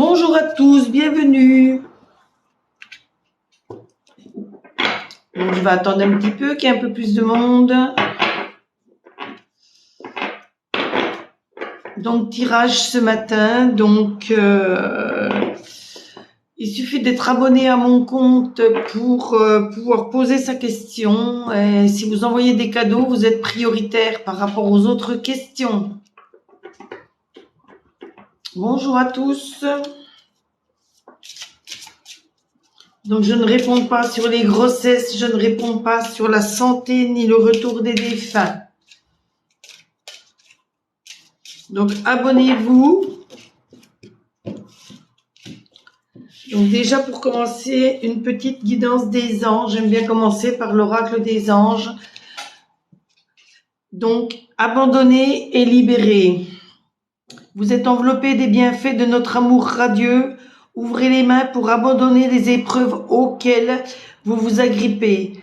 Bonjour à tous, bienvenue. Donc, je vais attendre un petit peu qu'il y ait un peu plus de monde. Donc, tirage ce matin. Donc, il suffit d'être abonné à mon compte pour pouvoir poser sa question. Et si vous envoyez des cadeaux, vous êtes prioritaire par rapport aux autres questions. Bonjour à tous. Donc, je ne réponds pas sur les grossesses, je ne réponds pas sur la santé ni le retour des défunts. Donc, abonnez-vous. Donc, déjà, pour commencer, une petite guidance des anges. J'aime bien commencer par l'oracle des anges. Donc, abandonner et libérer. Vous êtes enveloppé des bienfaits de notre amour radieux. Ouvrez les mains pour abandonner les épreuves auxquelles vous vous agrippez.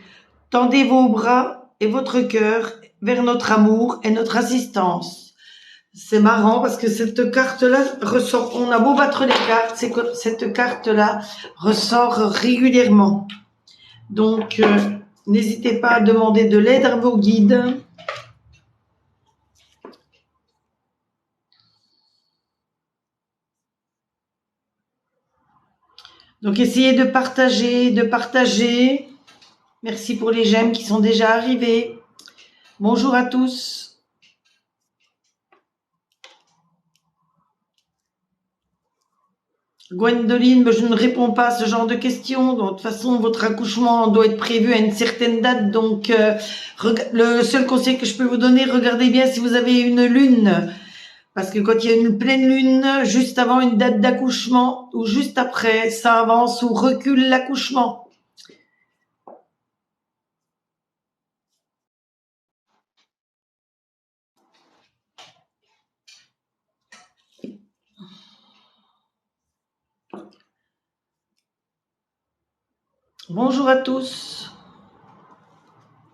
Tendez vos bras et votre cœur vers notre amour et notre assistance. C'est marrant parce que cette carte-là ressort, on a beau battre les cartes, c'est que cette carte-là ressort régulièrement. Donc, n'hésitez pas à demander de l'aide à vos guides. Donc, essayez de partager, de partager. Merci pour les j'aime qui sont déjà arrivés. Bonjour à tous. Gwendoline, je ne réponds pas à ce genre de questions. De toute façon, votre accouchement doit être prévu à une certaine date. Donc, le seul conseil que je peux vous donner, regardez bien si vous avez une lune. Parce que quand il y a une pleine lune, juste avant une date d'accouchement ou juste après, ça avance ou recule l'accouchement. Bonjour à tous.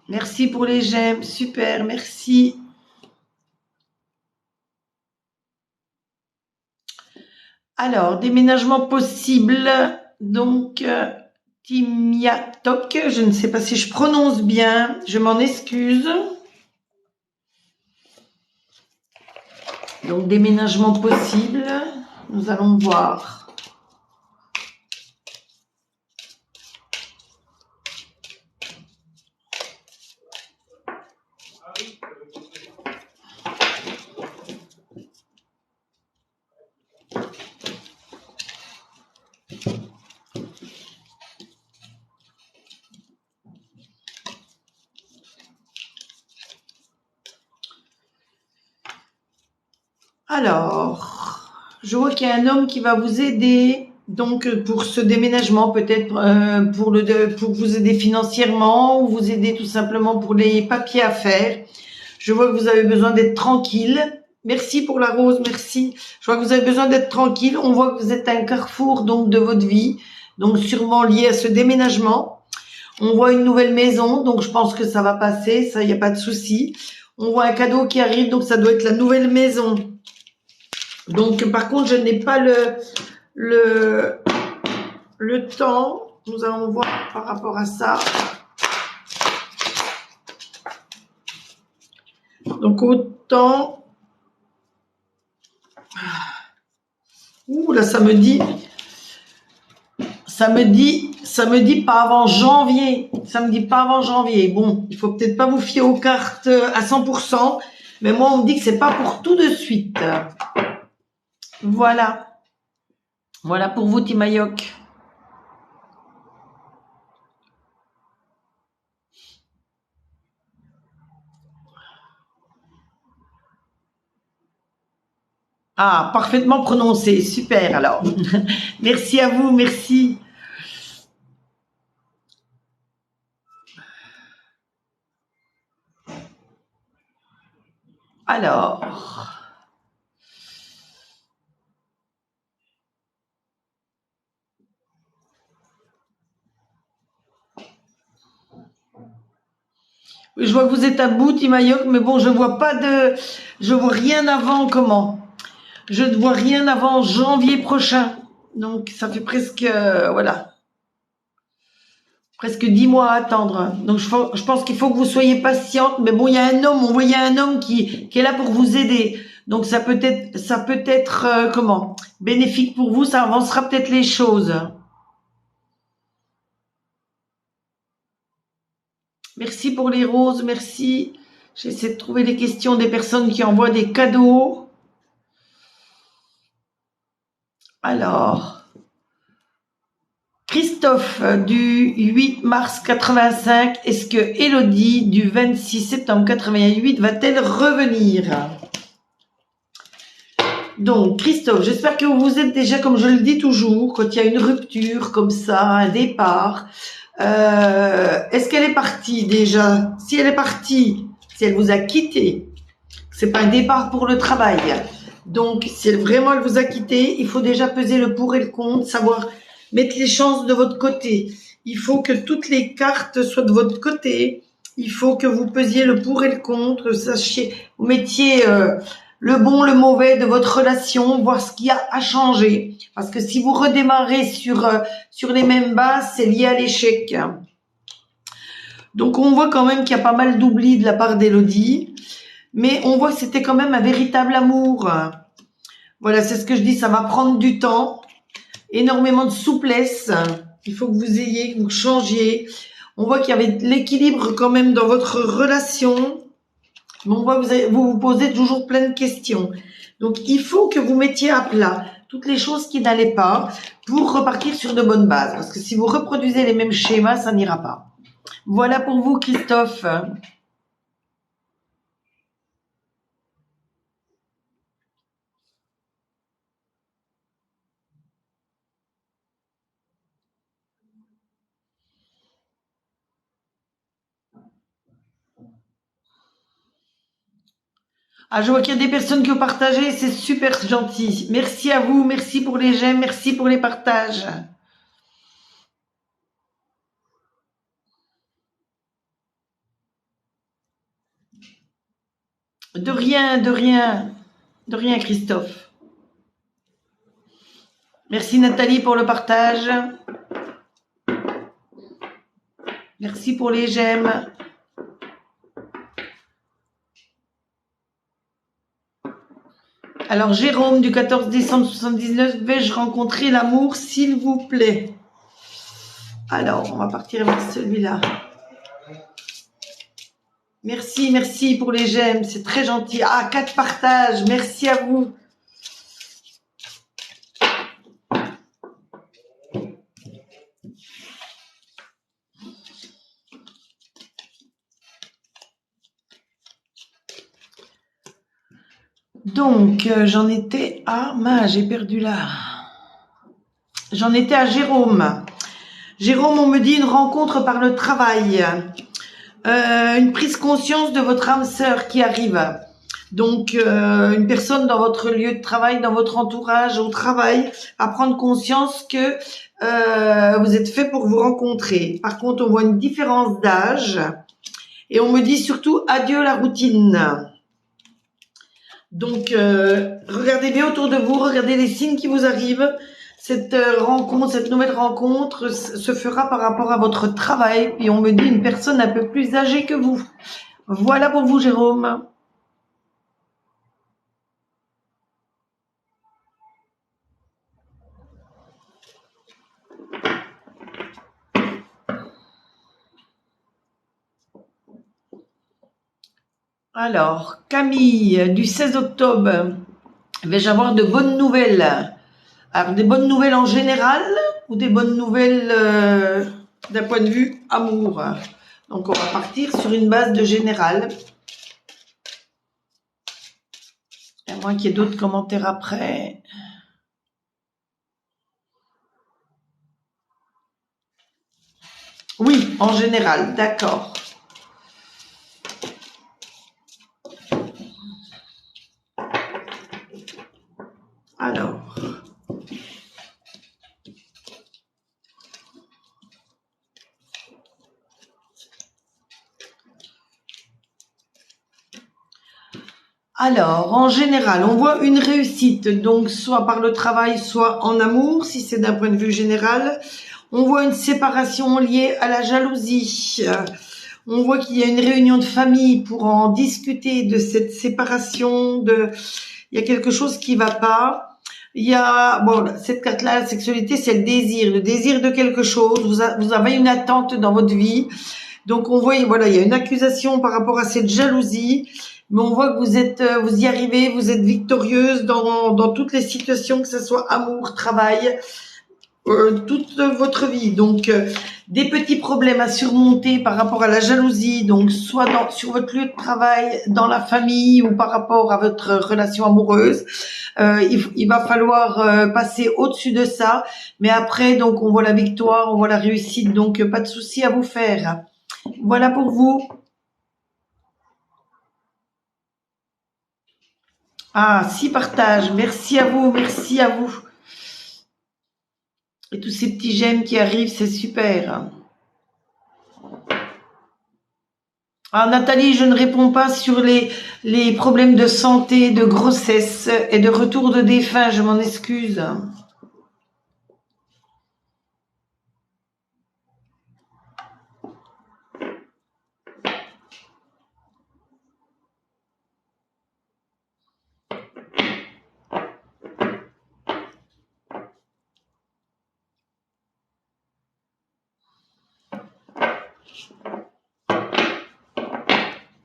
Merci pour les j'aime. Super, merci. Alors, déménagement possible. Donc, Timiatok, je ne sais pas si je prononce bien, je m'en excuse. Donc, déménagement possible, nous allons voir. Alors, je vois qu'il y a un homme qui va vous aider, donc pour ce déménagement, peut-être pour vous aider financièrement ou vous aider tout simplement pour les papiers à faire. Je vois que vous avez besoin d'être tranquille. Merci pour la rose, merci. Je vois que vous avez besoin d'être tranquille. On voit que vous êtes à un carrefour donc de votre vie, donc sûrement lié à ce déménagement. On voit une nouvelle maison, donc je pense que ça va passer, ça, il n'y a pas de souci. On voit un cadeau qui arrive, donc ça doit être la nouvelle maison. Donc, par contre, je n'ai pas le temps. Nous allons voir par rapport à ça. Donc, autant... Ouh, là, ça me dit pas avant janvier. Ça me dit pas avant janvier. Bon, il faut peut-être pas vous fier aux cartes à 100%. Mais moi, on me dit que c'est pas pour tout de suite. Voilà. Voilà pour vous, Timayok. Ah, parfaitement prononcé. Super, alors. Merci à vous, merci. Alors... Je vois que vous êtes à bout, Timayok, mais bon, je vois rien avant comment. Je ne vois rien avant janvier prochain. Donc, ça fait presque, voilà, presque 10 mois à attendre. Donc, je pense qu'il faut que vous soyez patiente. Mais bon, il y a un homme, on voyait un homme qui est là pour vous aider. Donc, ça peut être, comment, bénéfique pour vous. Ça avancera peut-être les choses. Merci pour les roses, merci. J'essaie de trouver les questions des personnes qui envoient des cadeaux. Alors, Christophe du 8 mars 85, est-ce que Elodie du 26 septembre 88 va-t-elle revenir? Donc, Christophe, j'espère que vous êtes déjà, comme je le dis toujours, quand il y a une rupture comme ça, un départ, est-ce qu'elle est partie déjà? Si elle est partie, si elle vous a quitté, c'est pas un départ pour le travail. Donc, si vraiment elle vous a quitté, il faut déjà peser le pour et le contre, savoir mettre les chances de votre côté. Il faut que toutes les cartes soient de votre côté. Il faut que vous pesiez le pour et le contre, sachiez, vous mettiez le bon, le mauvais de votre relation, voir ce qu'il y a à changer. Parce que si vous redémarrez sur les mêmes bases, c'est lié à l'échec. Donc, on voit quand même qu'il y a pas mal d'oubli de la part d'Élodie. Mais on voit que c'était quand même un véritable amour. Voilà, c'est ce que je dis, ça va prendre du temps, énormément de souplesse. Il faut que vous ayez, que vous changiez. On voit qu'il y avait de l'équilibre quand même dans votre relation. Mais on voit que vous posez toujours plein de questions. Donc, il faut que vous mettiez à plat toutes les choses qui n'allaient pas pour repartir sur de bonnes bases. Parce que si vous reproduisez les mêmes schémas, ça n'ira pas. Voilà pour vous, Christophe. Ah, je vois qu'il y a des personnes qui ont partagé, c'est super gentil. Merci à vous, merci pour les j'aime, merci pour les partages. De rien, de rien, de rien, Christophe. Merci Nathalie pour le partage. Merci pour les j'aime. Alors, Jérôme du 14 décembre 79, vais-je rencontrer l'amour, s'il vous plaît? Alors, on va partir avec celui-là. Merci, merci pour les j'aime, c'est très gentil. Ah, 4 partages, merci à vous. Donc, j'en étais à... j'ai perdu là. J'en étais à Jérôme. Jérôme, on me dit une rencontre par le travail. Une prise conscience de votre âme sœur qui arrive. Donc, une personne dans votre lieu de travail, dans votre entourage au travail, à prendre conscience que vous êtes fait pour vous rencontrer. Par contre, on voit une différence d'âge. Et on me dit surtout adieu la routine. Donc, regardez bien autour de vous, regardez les signes qui vous arrivent. Cette rencontre, cette nouvelle rencontre se fera par rapport à votre travail. Puis on me dit une personne un peu plus âgée que vous. Voilà pour vous, Jérôme. Alors, Camille, du 16 octobre, vais-je avoir de bonnes nouvelles? Alors, des bonnes nouvelles en général ou des bonnes nouvelles d'un point de vue amour? Donc, on va partir sur une base de général. À moins qu'il y ait d'autres commentaires après. Oui, en général, d'accord. Alors, Alors, en général, on voit une réussite, donc soit par le travail, soit en amour, si c'est d'un point de vue général. On voit une séparation liée à la jalousie. On voit qu'il y a une réunion de famille pour en discuter de cette séparation. Il y a quelque chose qui va pas. Il y a, bon, cette carte-là, la sexualité, c'est le désir de quelque chose. Vous avez une attente dans votre vie. Donc on voit, voilà, il y a une accusation par rapport à cette jalousie, mais on voit que vous y arrivez, vous êtes victorieuse dans toutes les situations, que ce soit amour, travail, toute votre vie. Donc des petits problèmes à surmonter par rapport à la jalousie, donc soit sur votre lieu de travail, dans la famille ou par rapport à votre relation amoureuse. Il va falloir passer au-dessus de ça, mais après donc on voit la victoire, on voit la réussite, donc pas de souci à vous faire. Voilà pour vous. Ah, 6 partages. Merci à vous, merci à vous. Et tous ces petits j'aime qui arrivent, c'est super. Ah, Nathalie, je ne réponds pas sur les problèmes de santé, de grossesse et de retour de défunt, je m'en excuse.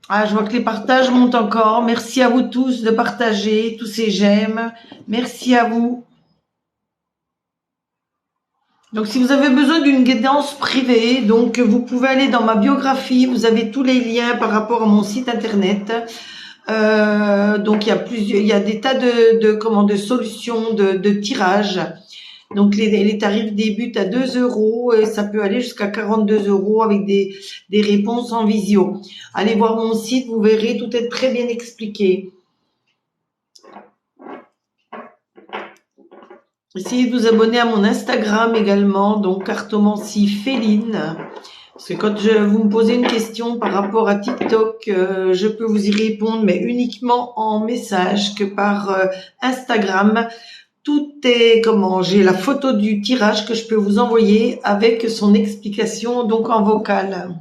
Ah, je vois que les partages montent encore. Merci à vous tous de partager tous ces j'aime. Merci à vous. Donc, si vous avez besoin d'une guidance privée, donc vous pouvez aller dans ma biographie. Vous avez tous les liens par rapport à mon site internet. Donc, il y a des tas de solutions de tirage. Donc, les tarifs débutent à 2 euros et ça peut aller jusqu'à 42 euros avec des réponses en visio. Allez voir mon site, vous verrez, tout est très bien expliqué. Essayez de vous abonner à mon Instagram également, donc Cartomancie Féline. Parce que quand vous me posez une question par rapport à TikTok, je peux vous y répondre, mais uniquement en message que par Instagram. Tout est j'ai la photo du tirage que je peux vous envoyer avec son explication donc en vocal.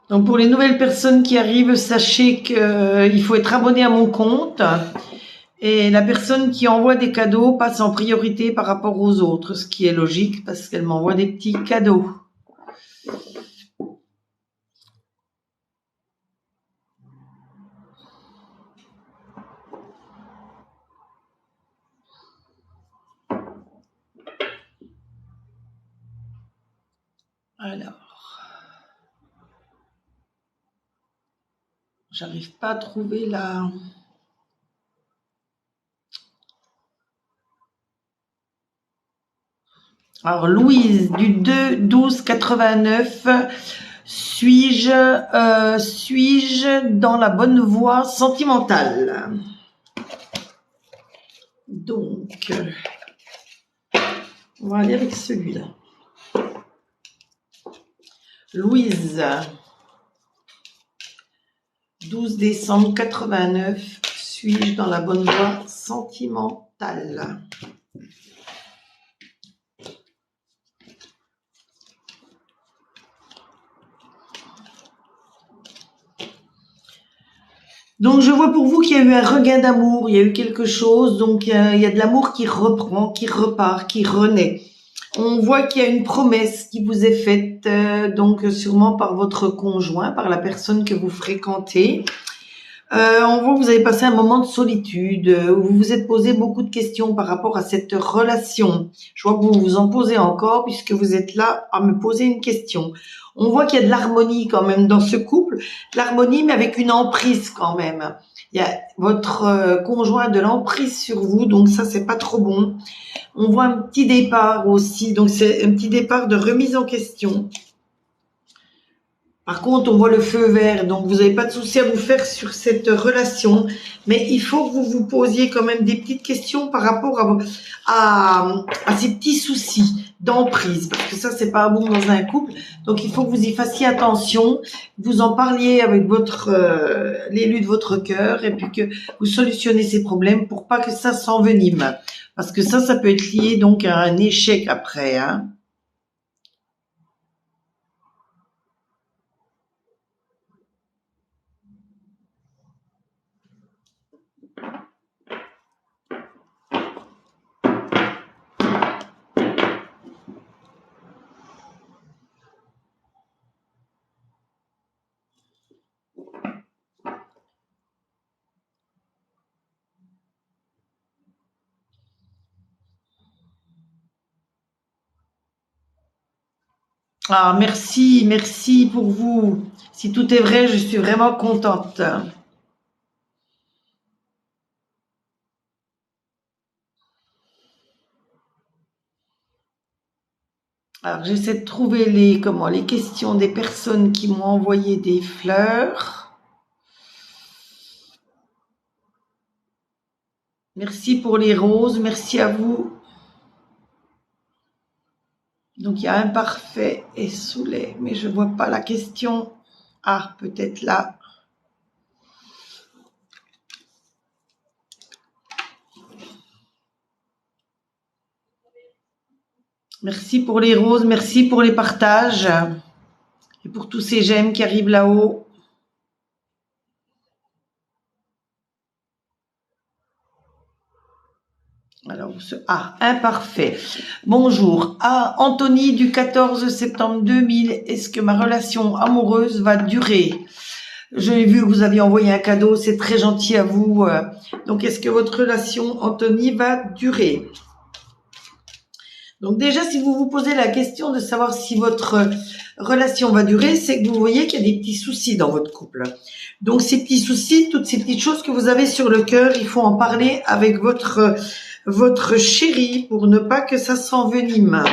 Donc pour les nouvelles personnes qui arrivent, sachez qu'il faut être abonné à mon compte et la personne qui envoie des cadeaux passe en priorité par rapport aux autres, ce qui est logique parce qu'elle m'envoie des petits cadeaux. Alors, j'arrive pas à trouver la... Alors, Louise, du 2-12-89, suis-je dans la bonne voie sentimentale? Donc, on va aller avec celui-là. Louise, 12 décembre 89, suis-je dans la bonne voie sentimentale? Donc, je vois pour vous qu'il y a eu un regain d'amour, il y a eu quelque chose, donc il y a de l'amour qui reprend, qui repart, qui renaît. On voit qu'il y a une promesse qui vous est faite, donc sûrement par votre conjoint, par la personne que vous fréquentez. On voit que vous avez passé un moment de solitude, où vous vous êtes posé beaucoup de questions par rapport à cette relation. Je vois que vous vous en posez encore puisque vous êtes là à me poser une question. On voit qu'il y a de l'harmonie quand même dans ce couple, l'harmonie mais avec une emprise quand même. Il y a votre conjoint a de l'emprise sur vous, donc ça c'est pas trop bon. On voit un petit départ aussi, donc c'est un petit départ de remise en question. Par contre, on voit le feu vert, donc vous n'avez pas de souci à vous faire sur cette relation, mais il faut que vous vous posiez quand même des petites questions par rapport à ces petits soucis d'emprise, parce que ça, c'est pas bon dans un couple. Donc, il faut que vous y fassiez attention, vous en parliez avec votre l'élu de votre cœur, et puis que vous solutionnez ces problèmes pour pas que ça s'envenime, parce que ça peut être lié donc à un échec après, hein. Ah, merci, merci pour vous. Si tout est vrai, je suis vraiment contente. Alors, j'essaie de trouver les questions des personnes qui m'ont envoyé des fleurs. Merci pour les roses, merci à vous. Donc, il y a imparfait et saoulé, mais je vois pas la question. Ah, peut-être là. Merci pour les roses, merci pour les partages et pour tous ces j'aime qui arrivent là-haut. Alors, imparfait. Bonjour. Ah, Anthony du 14 septembre 2000. Est-ce que ma relation amoureuse va durer? J'ai vu que vous aviez envoyé un cadeau. C'est très gentil à vous. Donc, est-ce que votre relation, Anthony, va durer? Donc, déjà, si vous vous posez la question de savoir si votre relation va durer, c'est que vous voyez qu'il y a des petits soucis dans votre couple. Donc, ces petits soucis, toutes ces petites choses que vous avez sur le cœur, il faut en parler avec votre chéri pour ne pas que ça s'envenime.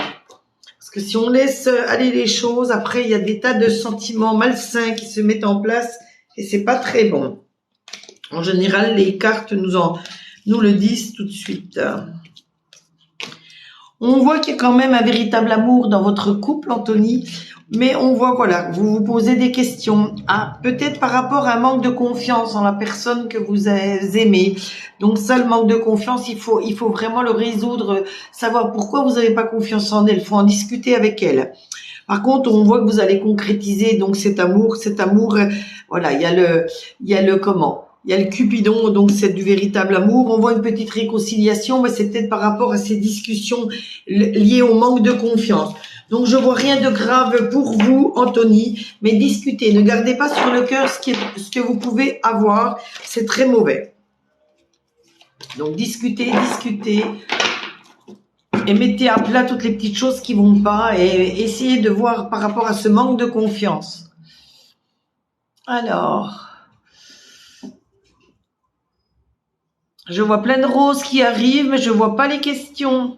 Parce que si on laisse aller les choses, après, il y a des tas de sentiments malsains qui se mettent en place et c'est pas très bon. En général, les cartes nous le disent tout de suite. On voit qu'il y a quand même un véritable amour dans votre couple, Anthony, mais on voit, voilà, vous vous posez des questions. Ah, peut-être par rapport à un manque de confiance en la personne que vous aimez. Donc ça, le manque de confiance, il faut vraiment le résoudre, savoir pourquoi vous n'avez pas confiance en elle. Il faut en discuter avec elle. Par contre, on voit que vous allez concrétiser donc cet amour, voilà, il y a le comment? Il y a le Cupidon, donc c'est du véritable amour. On voit une petite réconciliation, mais c'est peut-être par rapport à ces discussions liées au manque de confiance. Donc je vois rien de grave pour vous, Anthony, mais discutez. Ne gardez pas sur le cœur ce que vous pouvez avoir. C'est très mauvais. Donc discutez et mettez à plat toutes les petites choses qui vont pas et essayez de voir par rapport à ce manque de confiance. Alors, je vois plein de roses qui arrivent, mais je vois pas les questions.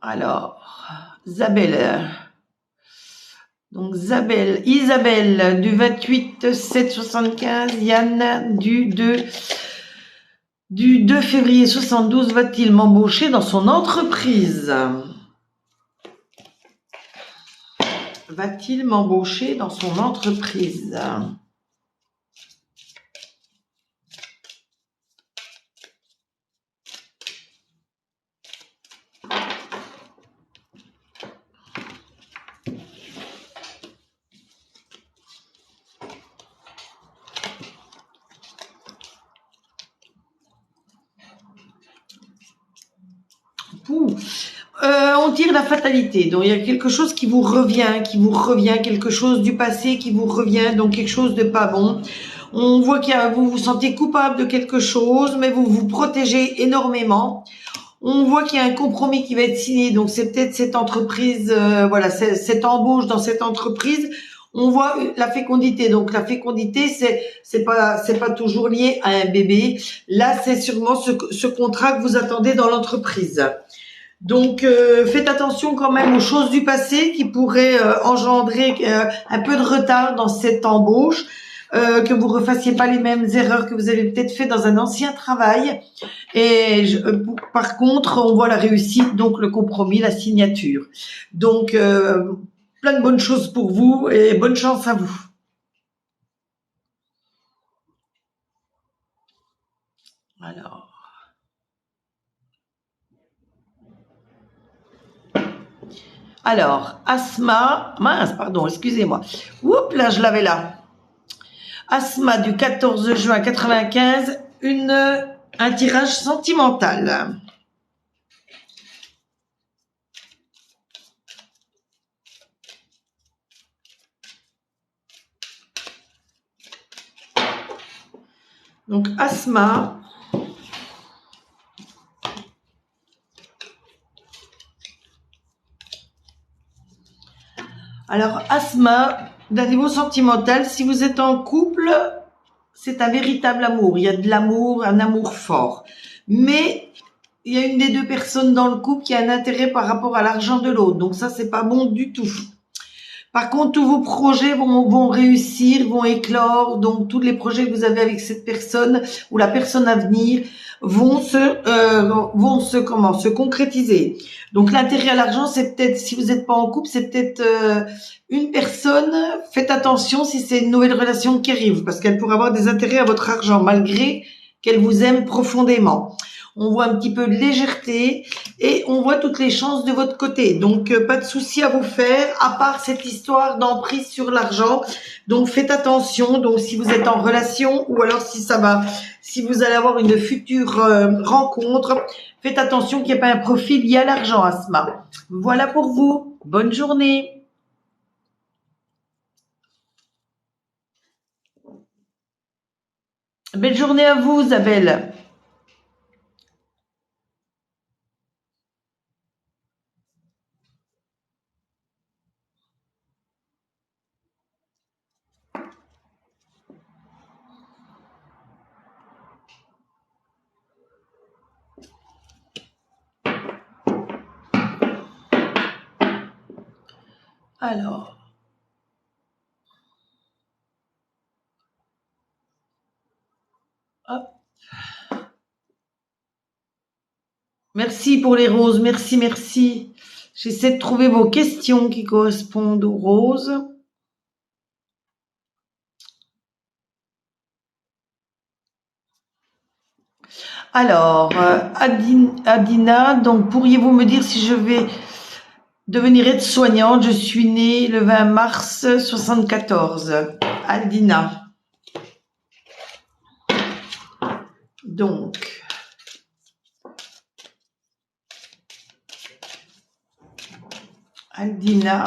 Alors, Isabelle. Donc, Isabelle du 28 7 75, Yann du 2 février 72, va-t-il m'embaucher dans son entreprise? Va-t-il m'embaucher dans son entreprise? On tire la fatalité, donc il y a quelque chose qui vous revient, quelque chose du passé qui vous revient, donc quelque chose de pas bon. On voit vous vous sentez coupable de quelque chose, mais vous vous protégez énormément. On voit qu'il y a un compromis qui va être signé, donc c'est peut-être cette entreprise, voilà, cette embauche dans cette entreprise. On voit la fécondité. Donc la fécondité, c'est pas toujours lié à un bébé. Là, c'est sûrement ce contrat que vous attendez dans l'entreprise. Donc faites attention quand même aux choses du passé qui pourraient engendrer un peu de retard dans cette embauche. Que vous refassiez pas les mêmes erreurs que vous avez peut-être fait dans un ancien travail. Et par contre, on voit la réussite, donc le compromis, la signature. Donc, plein de bonnes choses pour vous et bonne chance à vous. Alors, Asma, mince, pardon, excusez-moi. Oups, là, je l'avais là. Asma du 14 juin 95, un tirage sentimental. Donc, Asma. Alors, Asma, d'un niveau sentimental, si vous êtes en couple, c'est un véritable amour. Il y a de l'amour, un amour fort. Mais il y a une des deux personnes dans le couple qui a un intérêt par rapport à l'argent de l'autre. Donc ça, c'est pas bon du tout. Par contre, tous vos projets vont réussir, vont éclore. Donc, tous les projets que vous avez avec cette personne ou la personne à venir vont se concrétiser. Donc, l'intérêt à l'argent, c'est peut-être, si vous n'êtes pas en couple, c'est peut-être une personne. Faites attention si c'est une nouvelle relation qui arrive, parce qu'elle pourrait avoir des intérêts à votre argent, malgré qu'elle vous aime profondément. On voit un petit peu de légèreté et on voit toutes les chances de votre côté. Donc, pas de souci à vous faire, à part cette histoire d'emprise sur l'argent. Donc, faites attention. Donc, si vous êtes en relation ou alors si vous allez avoir une future rencontre, faites attention qu'il n'y ait pas un profil lié à l'argent, Asma. Voilà pour vous. Bonne journée. Belle journée à vous, Isabelle. Alors. Hop. Merci pour les roses. Merci, merci. J'essaie de trouver vos questions qui correspondent aux roses. Alors, Adina, donc pourriez-vous me dire si je vais devenir aide-soignante? Je suis née le 20 mars 74. Adina. Donc, Adina.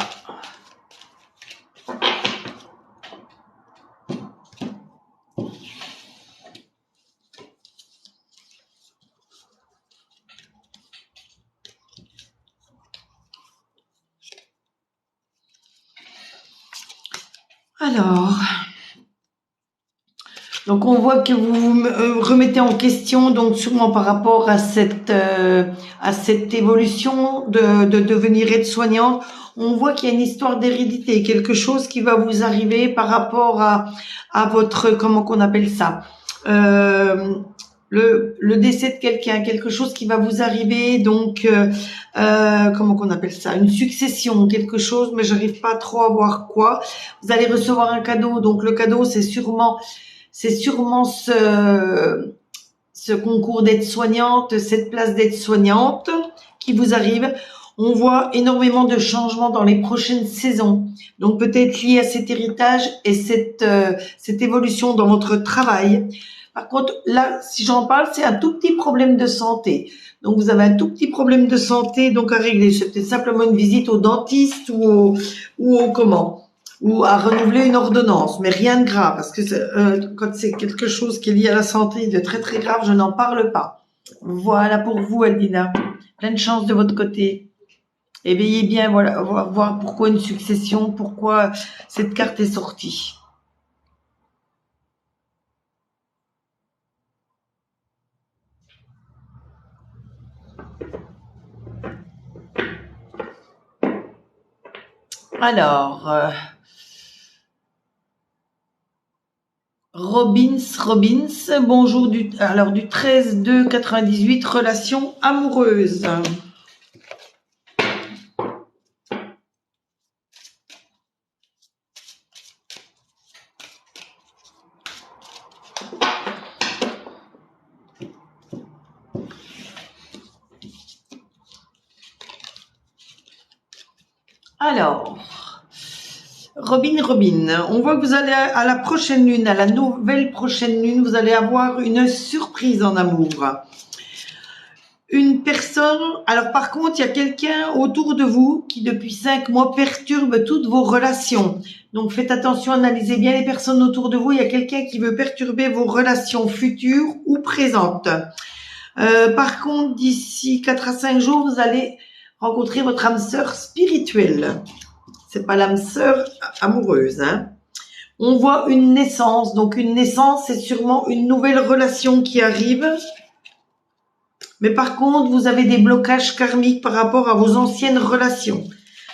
Alors, donc on voit que vous vous remettez en question, donc sûrement par rapport à cette évolution de devenir aide-soignante. On voit qu'il y a une histoire d'hérédité, quelque chose qui va vous arriver par rapport à votre, comment qu'on appelle ça, le décès de quelqu'un, quelque chose qui va vous arriver, donc comment qu'on appelle ça, une succession, quelque chose, mais j'arrive pas trop à voir quoi. Vous allez recevoir un cadeau, donc le cadeau c'est sûrement ce concours d'aide-soignante, cette place d'aide-soignante qui vous arrive. On voit énormément de changements dans les prochaines saisons. Donc peut-être lié à cet héritage et cette évolution dans votre travail. Par contre, là, si j'en parle, c'est un tout petit problème de santé. Donc vous avez un tout petit problème de santé donc à régler. C'est peut-être simplement une visite au dentiste ou à renouveler une ordonnance, mais rien de grave, parce que quand c'est quelque chose qui est lié à la santé de très très grave, je n'en parle pas. Voilà pour vous, Aldina. Pleine chance de votre côté. Éveillez bien, voilà, on va voir pourquoi une succession, pourquoi cette carte est sortie. Alors, Robbins, bonjour du 13-2-98, relation amoureuse. Alors, Robin, on voit que vous allez à la prochaine lune, à la nouvelle prochaine lune, vous allez avoir une surprise en amour. Une personne, alors par contre, il y a quelqu'un autour de vous qui depuis 5 mois perturbe toutes vos relations. Donc faites attention, analysez bien les personnes autour de vous. Il y a quelqu'un qui veut perturber vos relations futures ou présentes. Par contre, d'ici 4 à 5 jours, vous allez rencontrer votre âme sœur spirituelle. C'est pas l'âme sœur amoureuse, hein. On voit une naissance. Donc une naissance, c'est sûrement une nouvelle relation qui arrive. Mais par contre, vous avez des blocages karmiques par rapport à vos anciennes relations.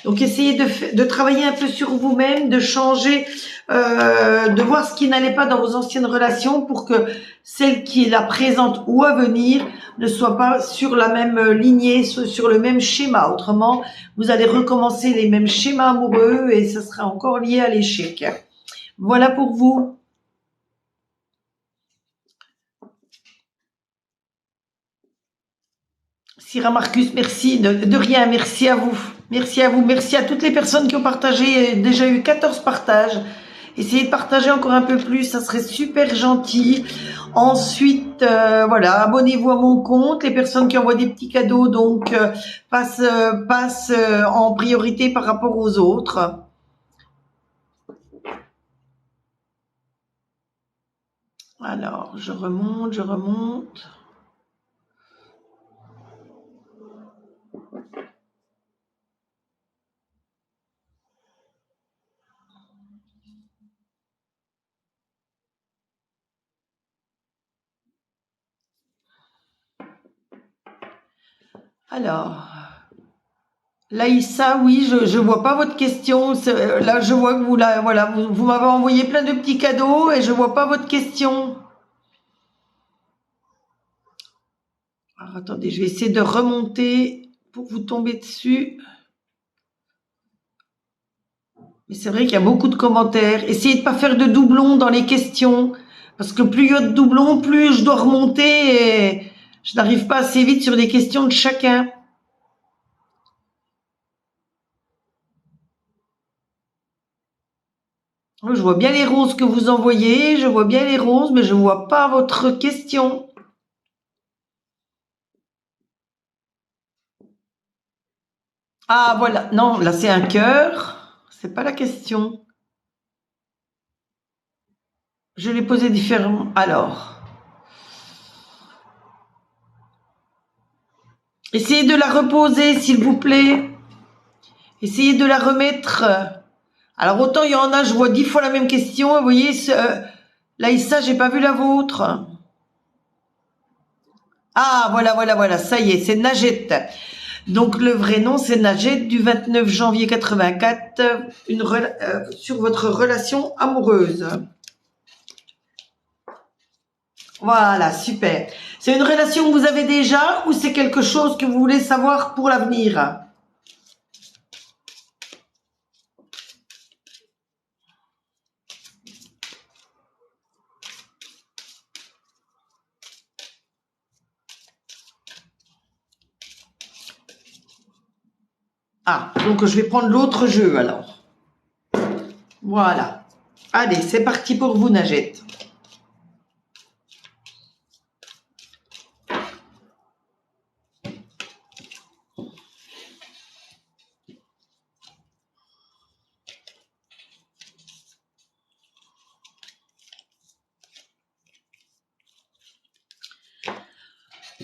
Donc essayez de travailler un peu sur vous-même, de changer, de voir ce qui n'allait pas dans vos anciennes relations pour que celle qui est la présente ou à venir ne soit pas sur la même lignée, sur le même schéma. Autrement, vous allez recommencer les mêmes schémas amoureux et ça sera encore lié à l'échec. Voilà pour vous. Syrah Marcus, merci. De rien, merci à vous. Merci à vous. Merci à toutes les personnes qui ont partagé. Déjà eu 14 partages. Essayez de partager encore un peu plus, ça serait super gentil. Ensuite, voilà, abonnez-vous à mon compte. Les personnes qui envoient des petits cadeaux, donc, passent en priorité par rapport aux autres. Alors, je remonte. Alors, Laïssa, oui, je vois pas votre question. Là, je vois que vous m'avez envoyé plein de petits cadeaux et je vois pas votre question. Alors, attendez, je vais essayer de remonter pour vous tomber dessus. Mais c'est vrai qu'il y a beaucoup de commentaires. Essayez de pas faire de doublons dans les questions. Parce que plus il y a de doublons, plus je dois remonter et je n'arrive pas assez vite sur les questions de chacun. Je vois bien les roses que vous envoyez, je vois bien les roses, mais je vois pas votre question. Ah, voilà. Non, là, c'est un cœur. C'est pas la question. Je l'ai posé différemment. Alors. Essayez de la reposer, s'il vous plaît. Essayez de la remettre. Alors, autant il y en a, je vois 10 fois la même question. Vous voyez, Laïssa, j'ai pas vu la vôtre. Ah, voilà. Ça y est, c'est Najet. Donc, le vrai nom, c'est Najet du 29 janvier 84, sur votre relation amoureuse. Voilà, super. C'est une relation que vous avez déjà ou c'est quelque chose que vous voulez savoir pour l'avenir? Ah, donc je vais prendre l'autre jeu alors. Voilà. Allez, c'est parti pour vous, Najet.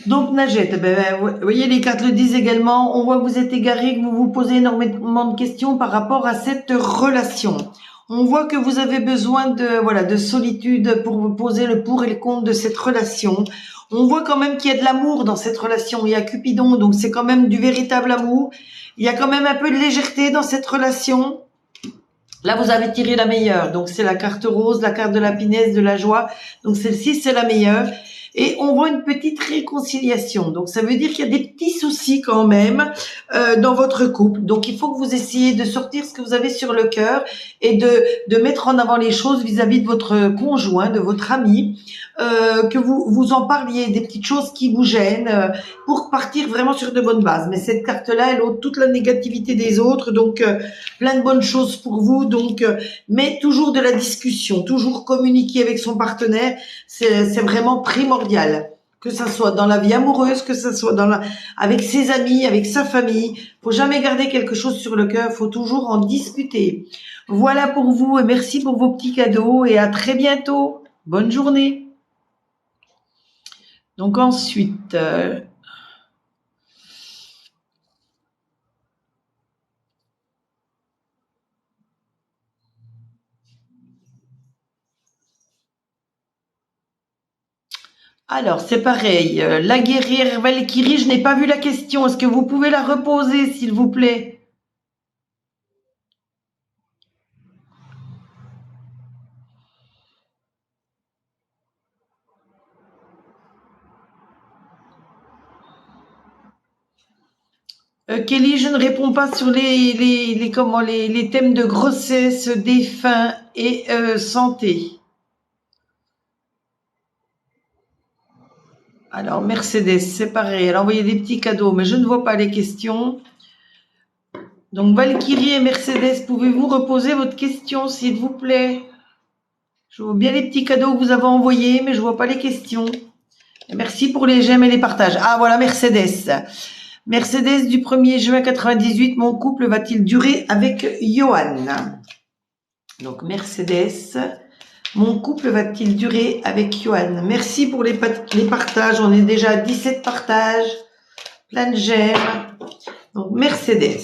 Donc, Najette, vous voyez, les cartes le disent également. On voit que vous êtes égaré, que vous vous posez énormément de questions par rapport à cette relation. On voit que vous avez besoin de solitude pour vous poser le pour et le contre de cette relation. On voit quand même qu'il y a de l'amour dans cette relation. Il y a Cupidon, donc c'est quand même du véritable amour. Il y a quand même un peu de légèreté dans cette relation. Là, vous avez tiré la meilleure. Donc, c'est la carte rose, la carte de la finesse, de la joie. Donc, celle-ci, c'est la meilleure. Et on voit une petite réconciliation. Donc, ça veut dire qu'il y a des petits soucis quand même dans votre couple. Donc, il faut que vous essayiez de sortir ce que vous avez sur le cœur et de mettre en avant les choses vis-à-vis de votre conjoint, de votre ami, que vous en parliez, des petites choses qui vous gênent, pour partir vraiment sur de bonnes bases. Mais cette carte-là, elle ôte toute la négativité des autres. Donc, plein de bonnes choses pour vous. Donc, mais toujours de la discussion, toujours communiquer avec son partenaire, c'est vraiment primordial. Que ça soit dans la vie amoureuse, que ça soit avec ses amis, avec sa famille. Faut jamais garder quelque chose sur le cœur, faut toujours en discuter. Voilà pour vous et merci pour vos petits cadeaux et à très bientôt. Bonne journée. Donc ensuite, alors c'est pareil. La guerrière Valkyrie, je n'ai pas vu la question. Est-ce que vous pouvez la reposer, s'il vous plaît? Kelly, je ne réponds pas sur les thèmes de grossesse, défunt et santé. Alors, Mercedes, c'est pareil. Elle a envoyé des petits cadeaux, mais je ne vois pas les questions. Donc, Valkyrie et Mercedes, pouvez-vous reposer votre question, s'il vous plaît? Je vois bien les petits cadeaux que vous avez envoyés, mais je vois pas les questions. Et merci pour les j'aime et les partages. Ah, voilà, Mercedes. Mercedes du 1er juin 98, mon couple va-t-il durer avec Johan? Donc, Mercedes, mon couple va-t-il durer avec Johan? Merci pour les partages. On est déjà à 17 partages. Plein de j'aime. Donc, Mercedes.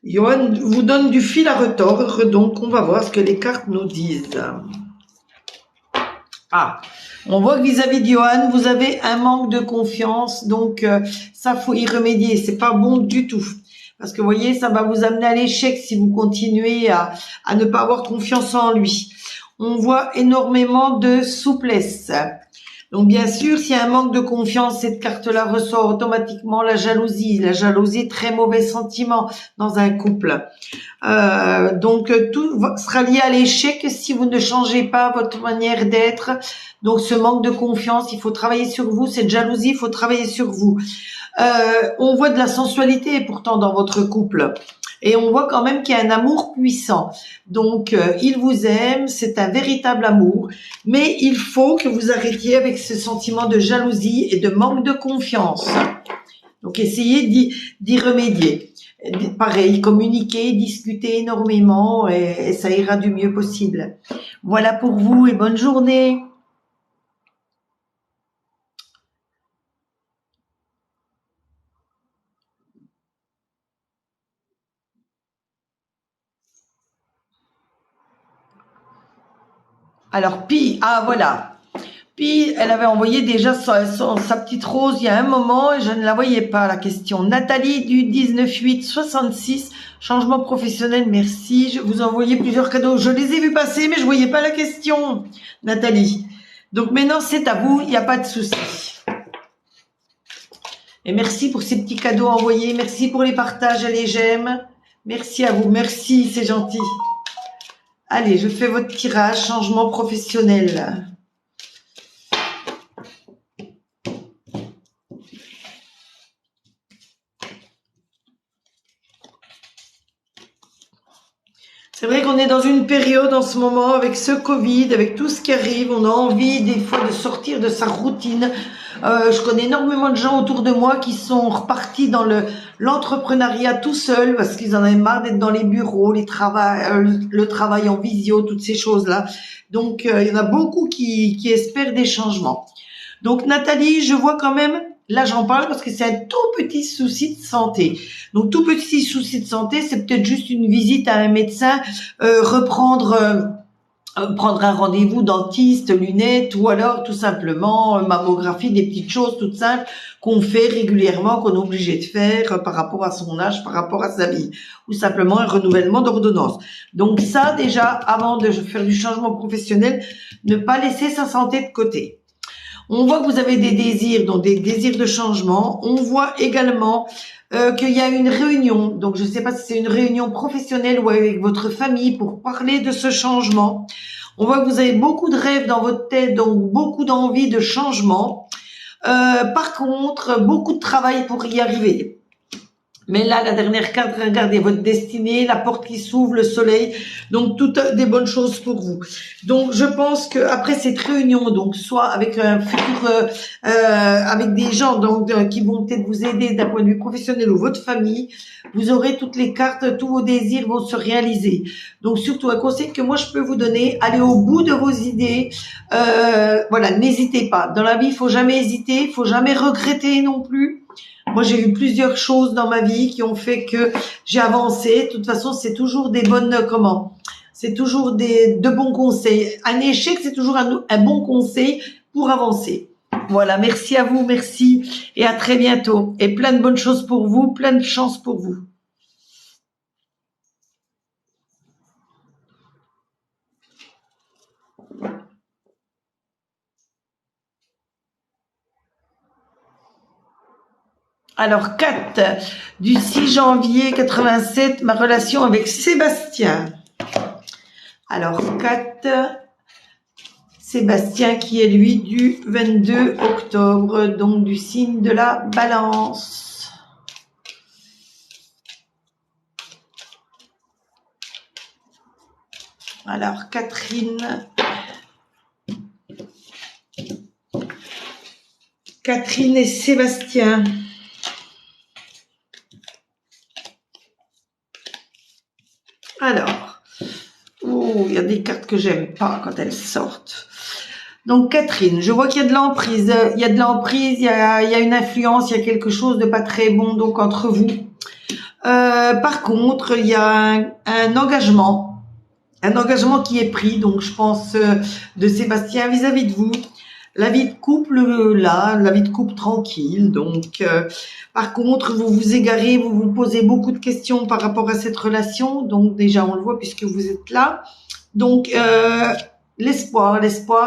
Johan vous donne du fil à retordre. Donc, on va voir ce que les cartes nous disent. Ah, on voit que vis-à-vis de Johan, vous avez un manque de confiance. Donc, ça, faut y remédier. C'est pas bon du tout. Parce que, vous voyez, ça va vous amener à l'échec si vous continuez à ne pas avoir confiance en lui. On voit énormément de souplesse. Donc, bien sûr, s'il y a un manque de confiance, cette carte-là ressort automatiquement la jalousie. La jalousie, très mauvais sentiment dans un couple. Donc, tout sera lié à l'échec si vous ne changez pas votre manière d'être. Donc, ce manque de confiance, il faut travailler sur vous. Cette jalousie, il faut travailler sur vous. On voit de la sensualité pourtant dans votre couple. Et on voit quand même qu'il y a un amour puissant. Donc, il vous aime, c'est un véritable amour. Mais il faut que vous arrêtiez avec ce sentiment de jalousie et de manque de confiance. Donc, essayez d'y remédier. Pareil, communiquer, discuter énormément et ça ira du mieux possible. Voilà pour vous et bonne journée. Alors, Pi, ah voilà. Pi, elle avait envoyé déjà sa petite rose il y a un moment et je ne la voyais pas, la question. Nathalie du 19-8-66, changement professionnel, merci. Je vous ai envoyé plusieurs cadeaux. Je les ai vus passer, mais je voyais pas la question, Nathalie. Donc maintenant, c'est à vous, il n'y a pas de souci. Et merci pour ces petits cadeaux envoyés. Merci pour les partages et les j'aime. Merci à vous. Merci, c'est gentil. Allez, je fais votre tirage, changement professionnel. C'est vrai qu'on est dans une période en ce moment avec ce Covid, avec tout ce qui arrive. On a envie des fois de sortir de sa routine, Je connais énormément de gens autour de moi qui sont repartis dans l'entrepreneuriat tout seuls parce qu'ils en avaient marre d'être dans les bureaux, le travail en visio, toutes ces choses-là. Donc, il y en a beaucoup qui espèrent des changements. Donc, Nathalie, je vois quand même, là j'en parle parce que c'est un tout petit souci de santé. Donc, tout petit souci de santé, c'est peut-être juste une visite à un médecin, prendre un rendez-vous dentiste, lunettes, ou alors tout simplement mammographie, des petites choses toutes simples qu'on fait régulièrement, qu'on est obligé de faire par rapport à son âge, par rapport à sa vie, ou simplement un renouvellement d'ordonnance. Donc ça déjà, avant de faire du changement professionnel, ne pas laisser sa santé de côté. On voit que vous avez des désirs, donc des désirs de changement. On voit également qu'il y a une réunion, donc je ne sais pas si c'est une réunion professionnelle ou avec votre famille pour parler de ce changement. On voit que vous avez beaucoup de rêves dans votre tête, donc beaucoup d'envie de changement. Par contre, beaucoup de travail pour y arriver. Mais là, la dernière carte, regardez votre destinée, la porte qui s'ouvre, le soleil, donc toutes des bonnes choses pour vous. Donc, je pense que après cette réunion, donc soit avec un futur, avec des gens donc qui vont peut-être vous aider d'un point de vue professionnel ou votre famille, vous aurez toutes les cartes, tous vos désirs vont se réaliser. Donc, surtout un conseil que moi je peux vous donner, allez au bout de vos idées. Voilà, n'hésitez pas. Dans la vie, il faut jamais hésiter, il faut jamais regretter non plus. Moi, j'ai eu plusieurs choses dans ma vie qui ont fait que j'ai avancé. De toute façon, c'est toujours des bonnes, c'est toujours de bons conseils. Un échec, c'est toujours un bon conseil pour avancer. Voilà, merci à vous, merci et à très bientôt. Et plein de bonnes choses pour vous, plein de chance pour vous. Alors, 4 du 6 janvier 87, ma relation avec Sébastien. Alors, 4, Sébastien qui est lui du 22 octobre, donc du signe de la Balance. Alors, Catherine et Sébastien. Alors, oh, il y a des cartes que j'aime pas quand elles sortent. Donc Catherine, je vois qu'il y a de l'emprise, il y a une influence, il y a quelque chose de pas très bon donc entre vous. Par contre, il y a un engagement qui est pris, donc je pense de Sébastien vis-à-vis de vous. La vie de couple la vie de couple tranquille. Donc, par contre, vous vous égarez, vous vous posez beaucoup de questions par rapport à cette relation. Donc déjà, on le voit puisque vous êtes là. Donc, l'espoir,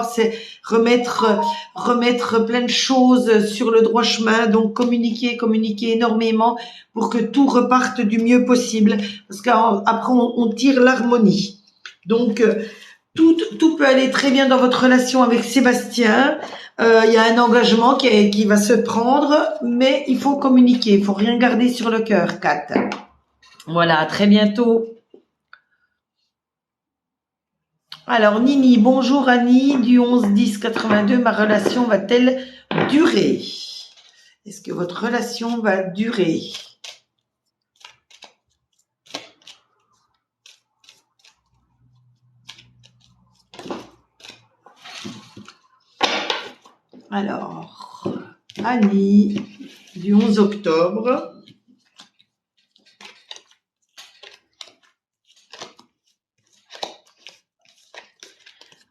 c'est remettre plein de choses sur le droit chemin. Donc, communiquer énormément pour que tout reparte du mieux possible. Parce qu'après, on tire l'harmonie. Donc, tout peut aller très bien dans votre relation avec Sébastien. Il y a un engagement qui va se prendre, mais il faut communiquer. Il faut rien garder sur le cœur, Kat. Voilà, à très bientôt. Alors, Nini, bonjour Annie, du 11-10-82, ma relation va-t-elle durer? Est-ce que votre relation va durer? Alors, Annie, du 11 octobre.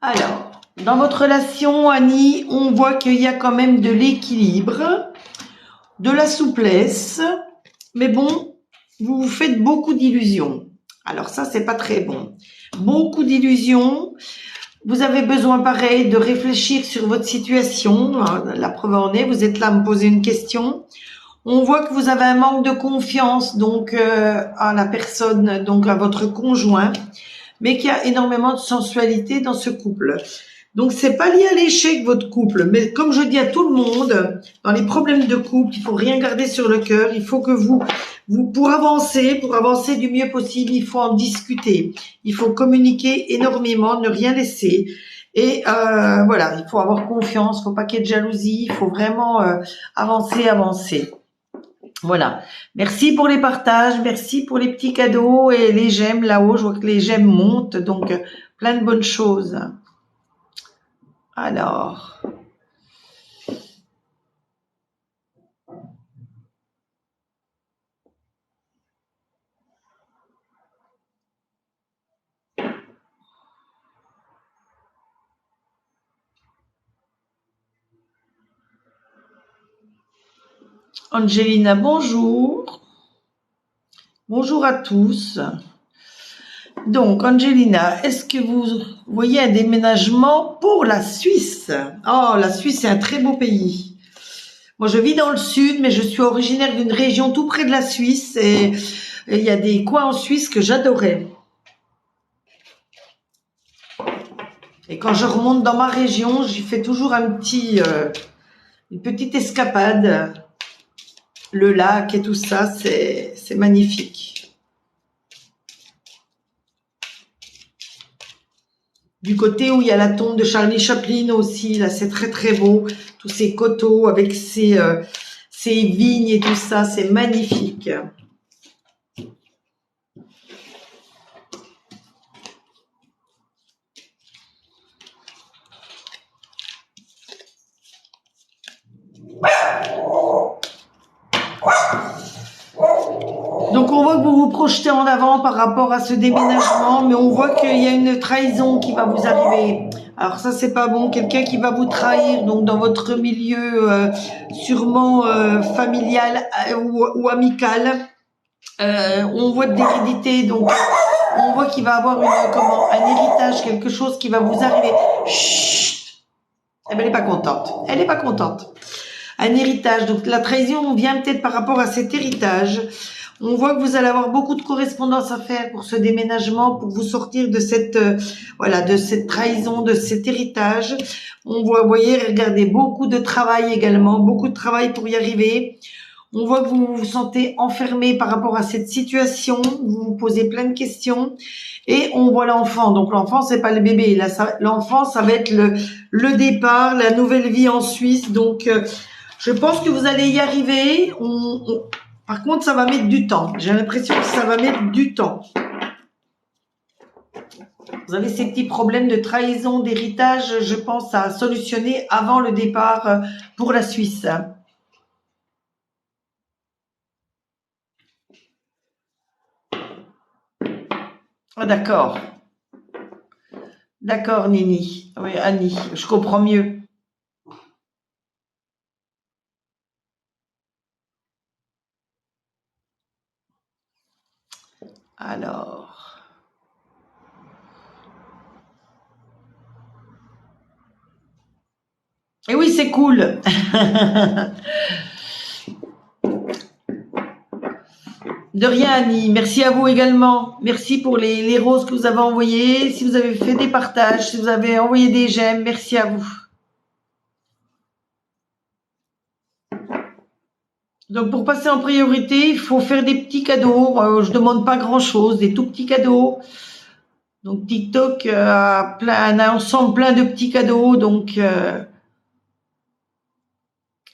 Alors, dans votre relation, Annie, on voit qu'il y a quand même de l'équilibre, de la souplesse, mais bon, vous vous faites beaucoup d'illusions. Alors ça, c'est pas très bon. Beaucoup d'illusions. Vous avez besoin, pareil, de réfléchir sur votre situation. La preuve en est, vous êtes là à me poser une question. On voit que vous avez un manque de confiance donc à la personne, donc à votre conjoint, mais qu'il y a énormément de sensualité dans ce couple. Donc c'est pas lié à l'échec votre couple, mais comme je dis à tout le monde, dans les problèmes de couple, il faut rien garder sur le cœur. Il faut que vous pour avancer du mieux possible, il faut en discuter. Il faut communiquer énormément, ne rien laisser. Et voilà, il faut avoir confiance, il faut pas qu'il y ait de jalousie, il faut vraiment avancer. Voilà. Merci pour les partages, merci pour les petits cadeaux et les j'aime là-haut. Je vois que les j'aime montent, donc plein de bonnes choses. Alors, Angelina, bonjour. Bonjour à tous. Donc, Angelina, est-ce que vous voyez un déménagement pour la Suisse? Oh, la Suisse, c'est un très beau pays. Moi, je vis dans le sud, mais je suis originaire d'une région tout près de la Suisse et il y a des coins en Suisse que j'adorais. Et quand je remonte dans ma région, j'y fais toujours une petite escapade. Le lac et tout ça, c'est magnifique. Du côté où il y a la tombe de Charlie Chaplin aussi, là, c'est très très beau. Tous ces coteaux avec ces vignes et tout ça, c'est magnifique. Donc on voit que vous vous projetez en avant par rapport à ce déménagement, mais on voit qu'il y a une trahison qui va vous arriver. Alors ça c'est pas bon, quelqu'un qui va vous trahir donc dans votre milieu sûrement familial ou amical. On voit de l'hérédité, donc on voit qu'il va avoir un héritage, quelque chose qui va vous arriver. Chut. Eh ben, elle est pas contente. Elle est pas contente. Un héritage. Donc la trahison vient peut-être par rapport à cet héritage. On voit que vous allez avoir beaucoup de correspondance à faire pour ce déménagement, pour vous sortir de cette de cette trahison, de cet héritage. On voit, vous voyez, regardez, beaucoup de travail également, beaucoup de travail pour y arriver. On voit que vous vous sentez enfermé par rapport à cette situation, vous vous posez plein de questions et on voit l'enfant. Donc l'enfant, c'est pas le bébé, là, l'enfant, ça va être le départ, la nouvelle vie en Suisse. Donc je pense que vous allez y arriver. Par contre, ça va mettre du temps. J'ai l'impression que ça va mettre du temps. Vous avez ces petits problèmes de trahison, d'héritage, je pense, à solutionner avant le départ pour la Suisse. Ah, d'accord. D'accord, Nini. Oui, Annie, je comprends mieux. Alors. Et oui, c'est cool. De rien, Annie. Merci à vous également. Merci pour les roses que vous avez envoyées. Si vous avez fait des partages, si vous avez envoyé des j'aime, merci à vous. Donc, pour passer en priorité, il faut faire des petits cadeaux. Je demande pas grand-chose, des tout petits cadeaux. Donc, TikTok a un ensemble plein de petits cadeaux. Donc,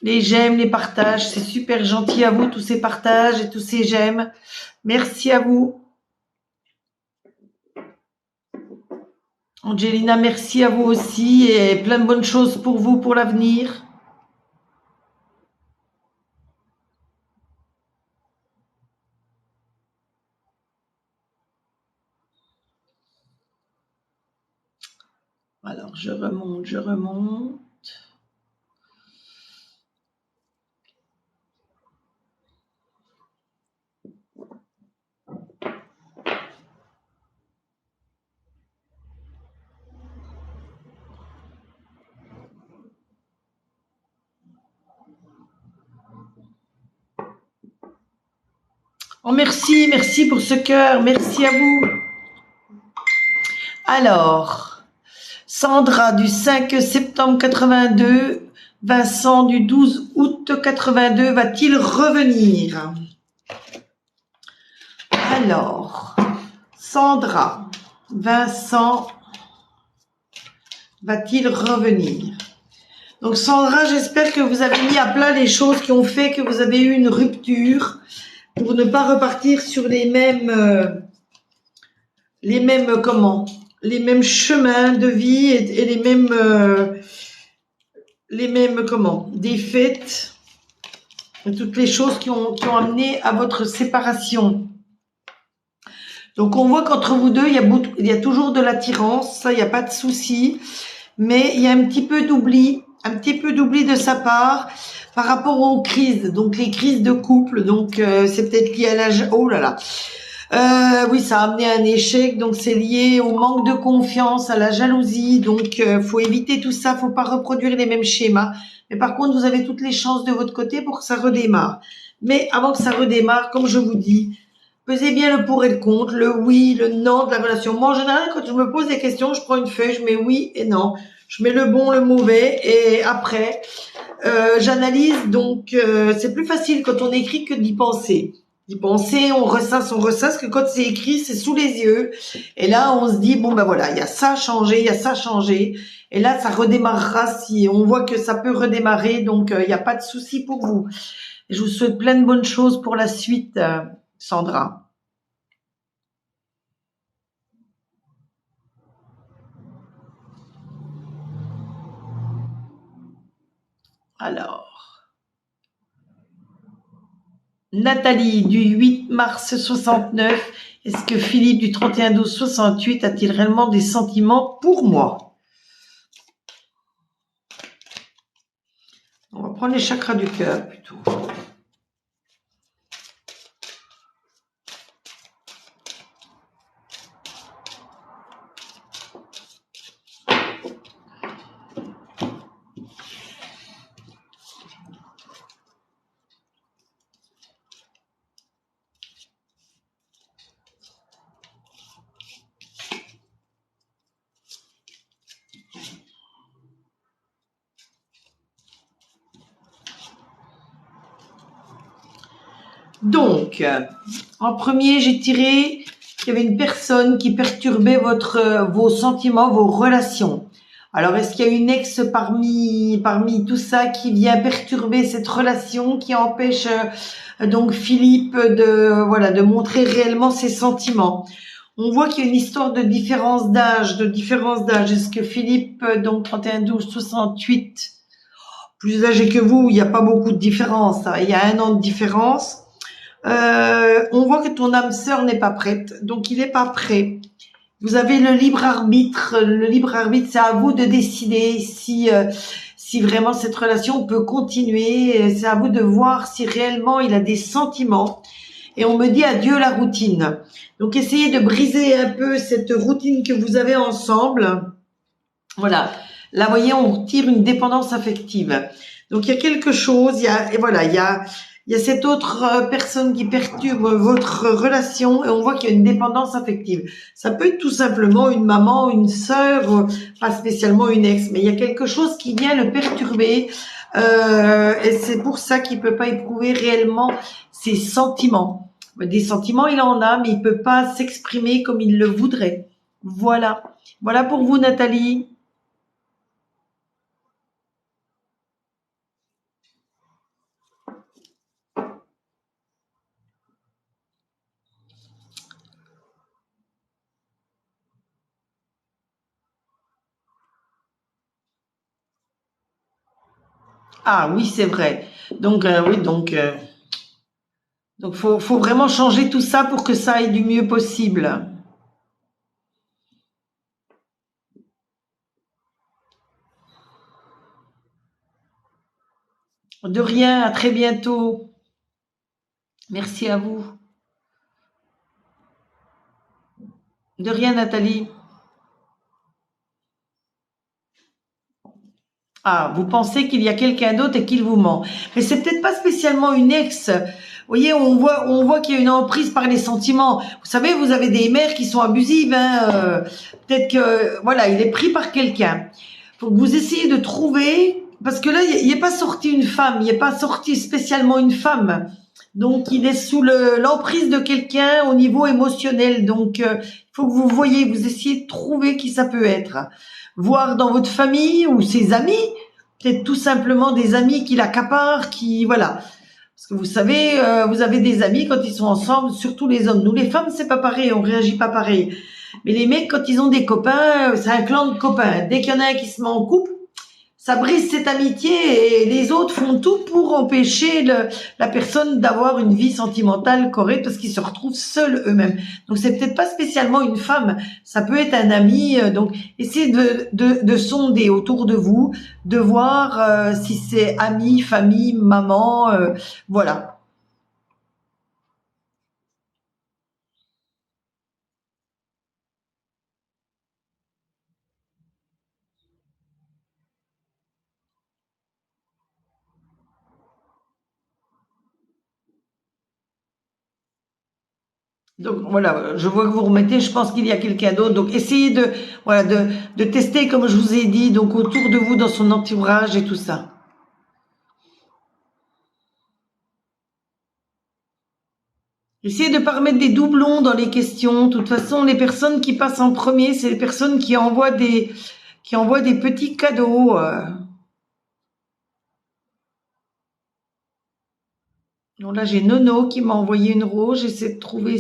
les j'aime, les partages, c'est super gentil à vous, tous ces partages et tous ces j'aime. Merci à vous. Angelina, merci à vous aussi et plein de bonnes choses pour vous pour l'avenir. Alors, je remonte. Oh, merci pour ce cœur, merci à vous. Alors, Sandra du 5 septembre 82, Vincent du 12 août 82, va-t-il revenir? Alors, Sandra, Vincent va-t-il revenir? Donc Sandra, j'espère que vous avez mis à plat les choses qui ont fait que vous avez eu une rupture pour ne pas repartir sur les mêmes comment? Les mêmes chemins de vie et les mêmes comment? Défaites, toutes les choses qui ont amené à votre séparation. Donc on voit qu'entre vous deux, il y a toujours de l'attirance, ça, il n'y a pas de souci, mais il y a un petit peu d'oubli de sa part par rapport aux crises, donc les crises de couple, donc c'est peut-être lié à l'âge, oh là là, oui, ça a amené à un échec, donc c'est lié au manque de confiance, à la jalousie, donc faut éviter tout ça, faut pas reproduire les mêmes schémas, mais par contre vous avez toutes les chances de votre côté pour que ça redémarre. Mais avant que ça redémarre, comme je vous dis, pesez bien le pour et le contre, le oui, le non de la relation. Moi, en général, quand je me pose des questions, je prends une feuille, je mets oui et non. Je mets le bon, le mauvais et après, j'analyse. Donc, c'est plus facile quand on écrit que d'y penser. D'y penser, on ressasse, que quand c'est écrit, c'est sous les yeux. Et là, on se dit, bon, ben voilà, il y a ça changé, il y a ça changé. Et là, ça redémarrera si on voit que ça peut redémarrer. Donc, il n'y a pas de souci pour vous. Et je vous souhaite plein de bonnes choses pour la suite, Sandra. Alors, Nathalie du 8 mars 69, est-ce que Philippe du 31/12/68 a-t-il réellement des sentiments pour moi? On va prendre les chakras du cœur plutôt. Donc, en premier, j'ai tiré qu'il y avait une personne qui perturbait vos sentiments, vos relations. Alors, est-ce qu'il y a une ex parmi tout ça qui vient perturber cette relation, qui empêche donc Philippe de montrer réellement ses sentiments? On voit qu'il y a une histoire de différence d'âge, Est-ce que Philippe, donc 31/12/68, plus âgé que vous, il n'y a pas beaucoup de différence, hein, il y a 1 an de différence. On voit que ton âme sœur n'est pas prête, donc il n'est pas prêt. Vous avez le libre arbitre. Le libre arbitre, c'est à vous de décider si vraiment cette relation peut continuer. C'est à vous de voir si réellement il a des sentiments. Et on me dit adieu la routine. Donc essayez de briser un peu cette routine que vous avez ensemble. Voilà. Là, vous voyez, on tire une dépendance affective. Donc il y a quelque chose. Il y a cette autre personne qui perturbe votre relation et on voit qu'il y a une dépendance affective. Ça peut être tout simplement une maman, une sœur, pas spécialement une ex, mais il y a quelque chose qui vient le perturber et c'est pour ça qu'il peut pas éprouver réellement ses sentiments. Des sentiments, il en a, mais il peut pas s'exprimer comme il le voudrait. Voilà. Voilà pour vous, Nathalie. Ah oui, c'est vrai. Donc oui, donc faut vraiment changer tout ça pour que ça aille du mieux possible. De rien, à très bientôt. Merci à vous. De rien, Nathalie. Ah, vous pensez qu'il y a quelqu'un d'autre et qu'il vous ment. Mais c'est peut-être pas spécialement une ex. Vous voyez, on voit qu'il y a une emprise par les sentiments. Vous savez, vous avez des mères qui sont abusives, hein. Peut-être que, voilà, il est pris par quelqu'un. Faut que vous essayez de trouver, parce que là, il n'est pas sorti une femme, il n'est pas sorti spécialement une femme. Donc, il est sous l'emprise de quelqu'un au niveau émotionnel. Donc, faut que vous voyez, vous essayez de trouver qui ça peut être. Voir dans votre famille ou ses amis, peut-être tout simplement des amis qui l'accaparent, qui, voilà. Parce que vous savez, vous avez des amis quand ils sont ensemble, surtout les hommes. Nous, les femmes, c'est pas pareil, on réagit pas pareil. Mais les mecs, quand ils ont des copains, c'est un clan de copains. Dès qu'il y en a un qui se met en couple, ça brise cette amitié et les autres font tout pour empêcher la personne d'avoir une vie sentimentale correcte parce qu'ils se retrouvent seuls eux-mêmes. Donc c'est peut-être pas spécialement une femme, ça peut être un ami. Donc essayez de sonder autour de vous, de voir si c'est ami, famille, maman, voilà. Donc voilà, je vois que vous remettez, je pense qu'il y a quelqu'un d'autre. Donc essayez de voilà de tester comme je vous ai dit, donc autour de vous, dans son entourage et tout ça. Essayez de ne pas remettre des doublons dans les questions. De toute façon, les personnes qui passent en premier, c'est les personnes qui envoient des petits cadeaux. Donc là, j'ai Nono qui m'a envoyé une rose. J'essaie de trouver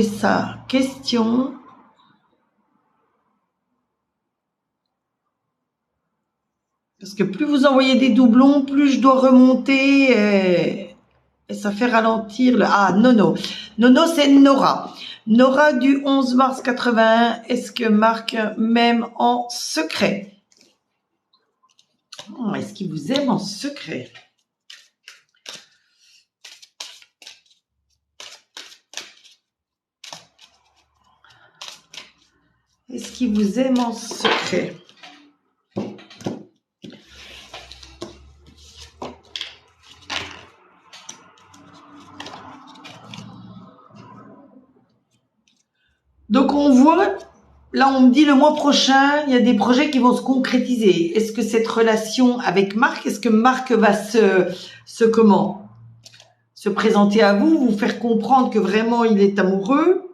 sa question. Parce que plus vous envoyez des doublons, plus je dois remonter et ça fait ralentir le... Ah, Nono. Nono, c'est Nora. Nora du 11 mars 81. Est-ce que Marc m'aime en secret? Oh, est-ce qu'il vous aime en secret? Est-ce qu'il vous aime en secret? Donc on voit, là on me dit le mois prochain, il y a des projets qui vont se concrétiser. Est-ce que cette relation avec Marc, est-ce que Marc va se présenter à vous, vous faire comprendre que vraiment il est amoureux?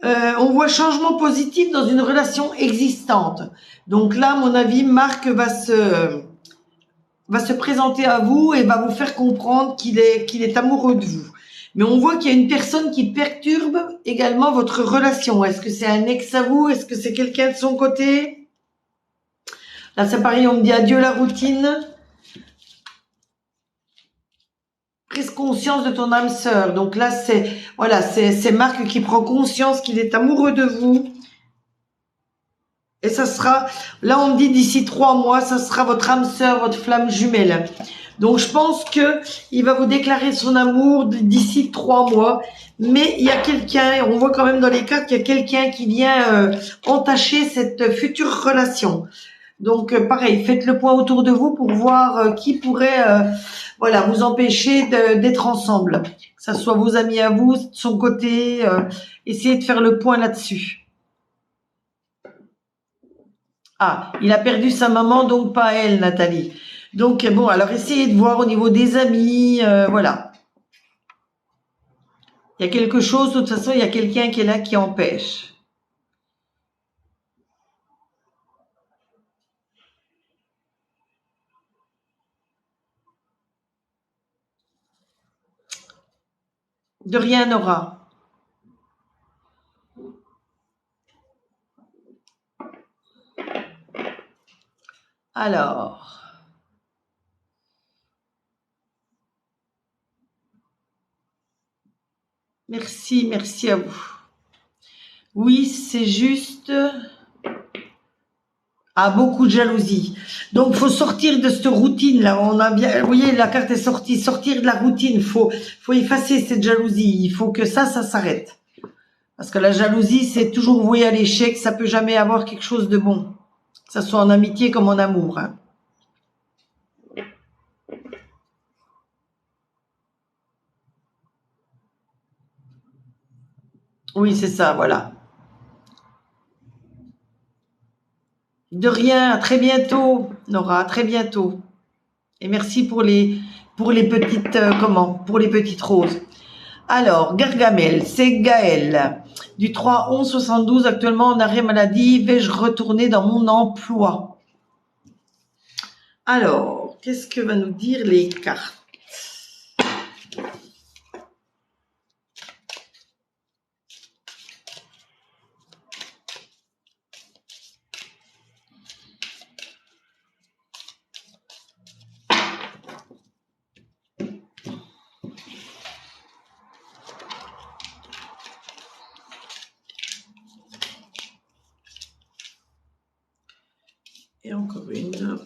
On voit changement positif dans une relation existante. Donc là, à mon avis, Marc va se présenter à vous et va vous faire comprendre qu'il est amoureux de vous. Mais on voit qu'il y a une personne qui perturbe également votre relation. Est-ce que c'est un ex à vous? Est-ce que c'est quelqu'un de son côté? Là, c'est pareil, on me dit adieu la routine. Prise conscience de ton âme sœur. Donc là, c'est Marc qui prend conscience qu'il est amoureux de vous. Et ça sera, là on me dit d'ici 3 mois, ça sera votre âme sœur, votre flamme jumelle. Donc je pense que il va vous déclarer son amour d'ici 3 mois. Mais il y a quelqu'un, on voit quand même dans les cartes qu'il y a quelqu'un qui vient entacher cette future relation. Donc pareil, faites le point autour de vous pour voir qui pourrait voilà, vous empêcher d'être ensemble. Que ça soit vos amis à vous, de son côté, essayez de faire le point là-dessus. Ah, il a perdu sa maman, donc pas elle, Nathalie. Donc bon, alors essayez de voir au niveau des amis, voilà. Il y a quelque chose, de toute façon, il y a quelqu'un qui est là qui empêche. De rien, Nora. Alors, merci à vous. Oui, c'est juste... Ah, beaucoup de jalousie. Donc, faut sortir de cette routine-là. On a bien, vous voyez, la carte est sortie. Sortir de la routine. Faut effacer cette jalousie. Il faut que ça s'arrête. Parce que la jalousie, c'est toujours voué à l'échec. Ça peut jamais avoir quelque chose de bon. Que ça soit en amitié comme en amour. Hein. Oui, c'est ça, voilà. De rien, à très bientôt, Nora, à très bientôt. Et merci pour les petites, pour les petites roses. Alors, Gargamel, c'est Gaël. Du 3-11-72, actuellement en arrêt maladie. Vais-je retourner dans mon emploi? Alors, qu'est-ce que va nous dire les cartes? Et encore une.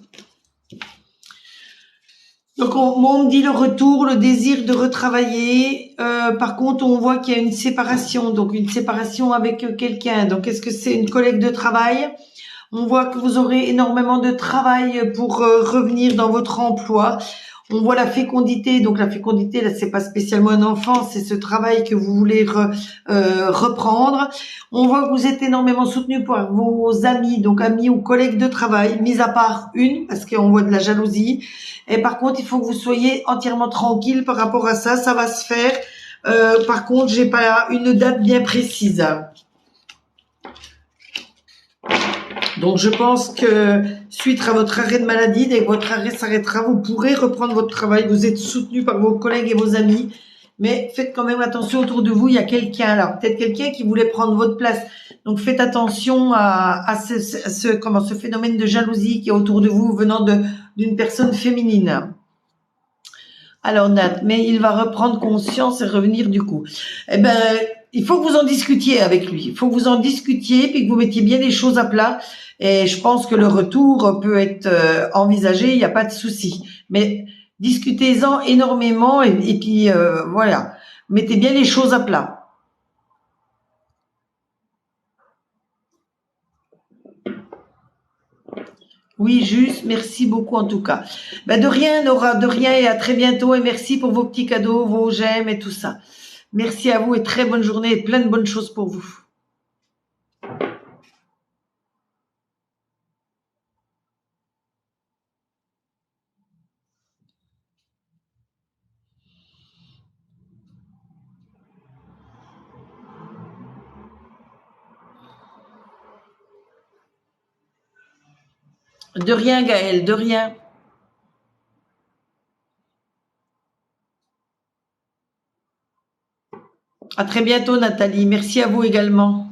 Donc, on me dit le retour, le désir de retravailler. Par contre, on voit qu'il y a une séparation, donc une séparation avec quelqu'un. Donc, est-ce que c'est une collègue de travail? On voit que vous aurez énormément de travail pour revenir dans votre emploi. On voit la fécondité. Donc, la fécondité, là, c'est pas spécialement un enfant, c'est ce travail que vous voulez reprendre. On voit que vous êtes énormément soutenu par vos amis, donc amis ou collègues de travail, mis à part une, parce qu'on voit de la jalousie. Et par contre, il faut que vous soyez entièrement tranquille par rapport à ça. Ça va se faire. Par contre, j'ai pas une date bien précise. Donc, je pense que suite à votre arrêt de maladie, dès que votre arrêt s'arrêtera, vous pourrez reprendre votre travail. Vous êtes soutenu par vos collègues et vos amis. Mais faites quand même attention autour de vous. Il y a quelqu'un là, peut-être quelqu'un qui voulait prendre votre place. Donc, faites attention à ce phénomène de jalousie qui est autour de vous venant d'une personne féminine. Alors, Nat, mais il va reprendre conscience et revenir du coup. Eh ben, il faut que vous en discutiez avec lui. Il faut que vous en discutiez puis que vous mettiez bien les choses à plat. Et je pense que le retour peut être envisagé. Il n'y a pas de souci. Mais discutez-en énormément et puis voilà. Mettez bien les choses à plat. Oui, juste, merci beaucoup en tout cas. Ben de rien, Nora, de rien et à très bientôt et merci pour vos petits cadeaux, vos j'aime et tout ça. Merci à vous et très bonne journée et plein de bonnes choses pour vous. De rien, Gaëlle, de rien. À très bientôt, Nathalie. Merci à vous également.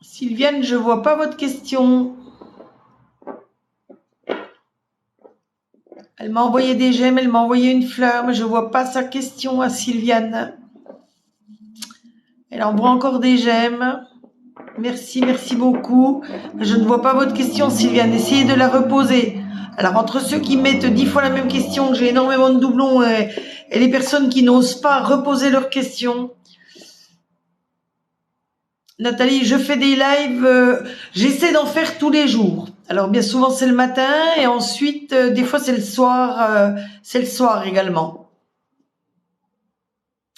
Sylviane, je vois pas votre question. Elle m'a envoyé des j'aime, elle m'a envoyé une fleur, mais je vois pas sa question à Sylviane. Elle envoie encore des j'aime. Merci, merci beaucoup. Je ne vois pas votre question, Sylviane. Essayez de la reposer. Alors, entre ceux qui mettent 10 fois la même question, j'ai énormément de doublons, et les personnes qui n'osent pas reposer leurs questions. Nathalie, je fais des lives, j'essaie d'en faire tous les jours. Alors, bien souvent, c'est le matin et ensuite, des fois, c'est le soir également.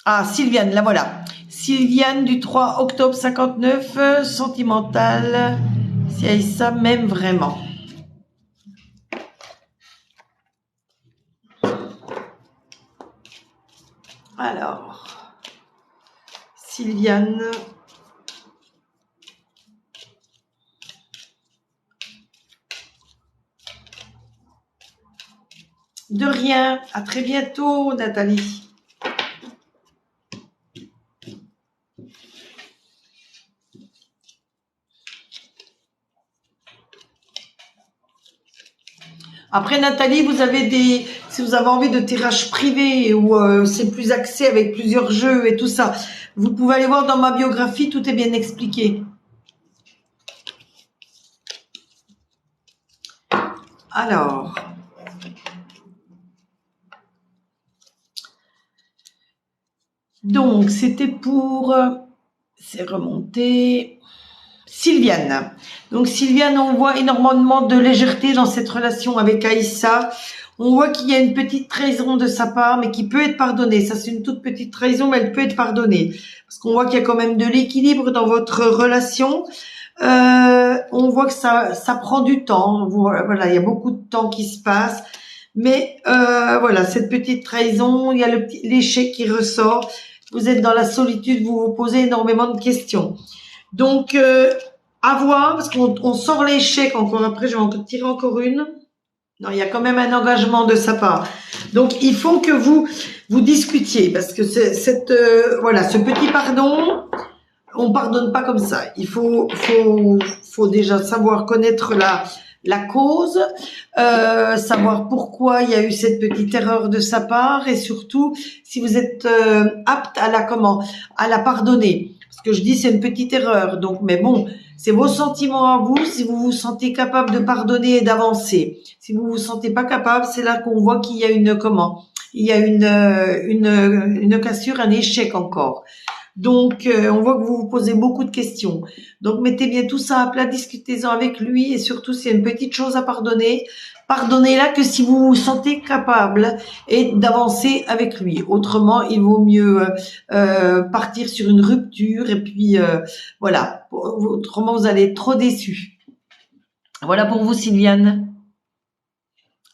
Ah, Sylviane, la voilà. Sylviane du 3 octobre 59, sentimentale. Si Aïssa m'aime vraiment. Alors, Sylviane. De rien. À très bientôt, Nathalie. Après, Nathalie, si vous avez envie de tirage privé ou c'est plus axé avec plusieurs jeux et tout ça, vous pouvez aller voir dans ma biographie, tout est bien expliqué. Alors, donc c'était pour, c'est remonté, Sylviane. Donc Sylviane, on voit énormément de légèreté dans cette relation avec Aïssa. On voit qu'il y a une petite trahison de sa part, mais qui peut être pardonnée. Ça, c'est une toute petite trahison, mais elle peut être pardonnée. Parce qu'on voit qu'il y a quand même de l'équilibre dans votre relation. On voit que ça prend du temps. Voilà, il y a beaucoup de temps qui se passe. Mais voilà, cette petite trahison, il y a l'échec qui ressort. Vous êtes dans la solitude, vous vous posez énormément de questions. Donc, à voir, parce qu'on sort l'échec encore après. Je vais en tirer encore une. Non, il y a quand même un engagement de sa part. Donc, il faut que vous discutiez, parce que voilà, ce petit pardon, on pardonne pas comme ça. Il faut déjà savoir connaître la cause, savoir pourquoi il y a eu cette petite erreur de sa part, et surtout si vous êtes apte à la pardonner. Parce que je dis c'est une petite erreur. Donc, mais bon, c'est vos sentiments à vous. Si vous vous sentez capable de pardonner et d'avancer, si vous vous sentez pas capable, c'est là qu'on voit qu'il y a une cassure, un échec encore. Donc, on voit que vous vous posez beaucoup de questions. Donc, mettez bien tout ça à plat, discutez-en avec lui, et surtout, s'il y a une petite chose à pardonner, pardonnez-la que si vous vous sentez capable et d'avancer avec lui. Autrement, il vaut mieux partir sur une rupture, et puis voilà. Autrement, vous allez être trop déçus. Voilà pour vous, Sylviane.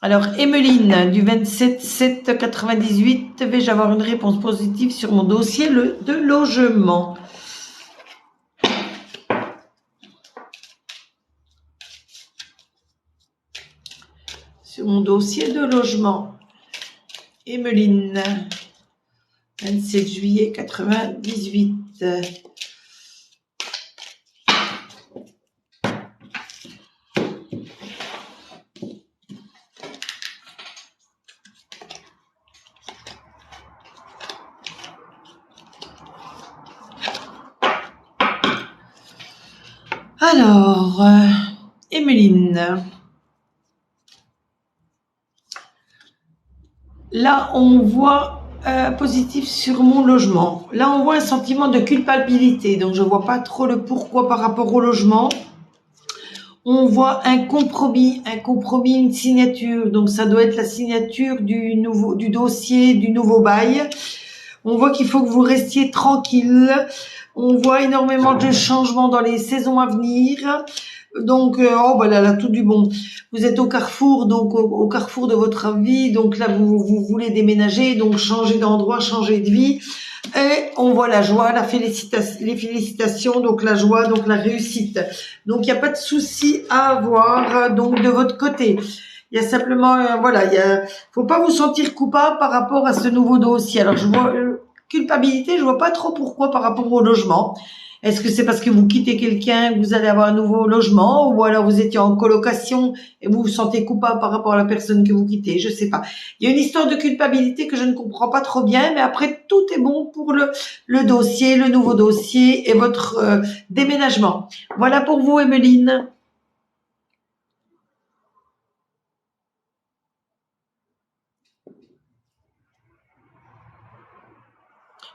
Alors, Emeline, du 27/7/98, vais-je avoir une réponse positive sur mon dossier de logement? Sur mon dossier de logement. Emeline, 27 juillet 98. Alors, Emeline, là on voit positif sur mon logement. Là on voit un sentiment de culpabilité, donc je vois pas trop le pourquoi par rapport au logement. On voit un compromis, une signature, donc ça doit être la signature du dossier, du nouveau bail. On voit qu'il faut que vous restiez tranquille. On voit énormément de changements dans les saisons à venir. Donc, oh voilà, là, tout du bon. Vous êtes au carrefour, donc au carrefour de votre vie. Donc là, vous voulez déménager, donc changer d'endroit, changer de vie. Et on voit la joie, les félicitations, donc la joie, donc la réussite. Donc il n'y a pas de souci à avoir donc de votre côté. Il y a simplement, faut pas vous sentir coupable par rapport à ce nouveau dossier. Alors je vois culpabilité, je vois pas trop pourquoi par rapport au logement. Est-ce que c'est parce que vous quittez quelqu'un, que vous allez avoir un nouveau logement, ou alors vous étiez en colocation et vous vous sentez coupable par rapport à la personne que vous quittez? Je sais pas. Il y a une histoire de culpabilité que je ne comprends pas trop bien, mais après tout est bon pour le dossier, le nouveau dossier et votre déménagement. Voilà pour vous, Emeline.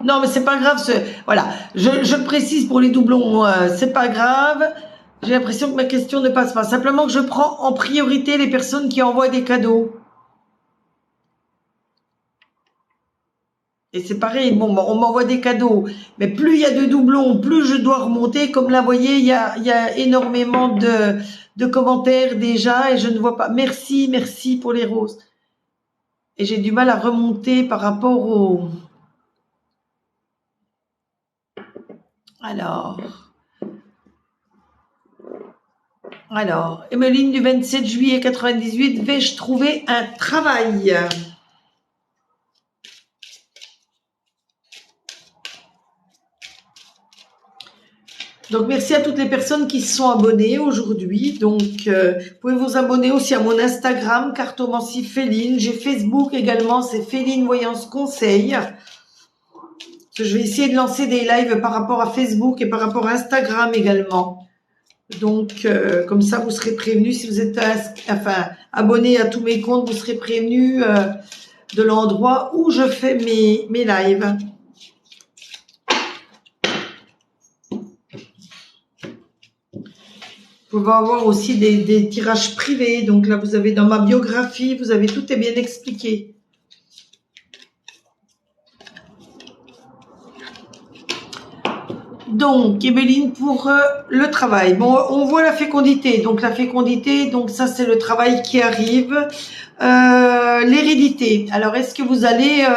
Non, mais c'est pas grave. Voilà, je le précise pour les doublons, c'est pas grave. J'ai l'impression que ma question ne passe pas. Simplement que je prends en priorité les personnes qui envoient des cadeaux. Et c'est pareil, bon, on m'envoie des cadeaux, mais plus il y a de doublons, plus je dois remonter. Comme là, vous voyez, il y a énormément de commentaires déjà, et je ne vois pas. Merci, merci pour les roses. Et j'ai du mal à remonter par rapport au... Alors, Emeline du 27 juillet 98, vais-je trouver un travail? Donc, merci à toutes les personnes qui se sont abonnées aujourd'hui. Donc, vous pouvez vous abonner aussi à mon Instagram, Cartomancie Féline. J'ai Facebook également, c'est Féline Voyance Conseil. Je vais essayer de lancer des lives par rapport à Facebook et par rapport à Instagram également. Donc, comme ça, vous serez prévenus. Si vous êtes abonné à tous mes comptes, vous serez prévenus de l'endroit où je fais mes lives. Vous pouvez avoir aussi des tirages privés. Donc là, vous avez dans ma biographie, vous avez tout est bien expliqué. Donc, Emeline, pour le travail. Bon, on voit la fécondité. Donc, la fécondité, donc ça, c'est le travail qui arrive. L'hérédité. Alors, est-ce que vous allez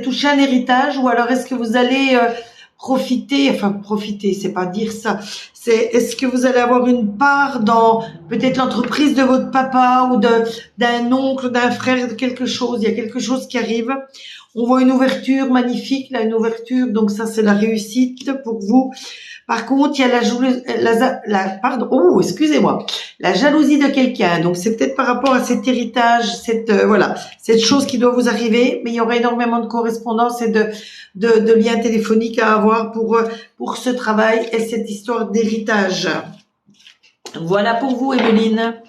toucher un héritage ou alors est-ce que vous allez profiter, c'est pas dire ça. C'est, est-ce que vous allez avoir une part dans peut-être l'entreprise de votre papa ou d'un oncle, d'un frère, de quelque chose. Il y a quelque chose qui arrive. On voit une ouverture magnifique, là, une ouverture, donc ça c'est la réussite pour vous. Par contre, il y a la jalousie de quelqu'un. Donc c'est peut-être par rapport à cet héritage, cette chose qui doit vous arriver, mais il y aura énormément de correspondance et de liens téléphoniques à avoir pour ce travail et cette histoire d'héritage. Voilà pour vous, Evelyne.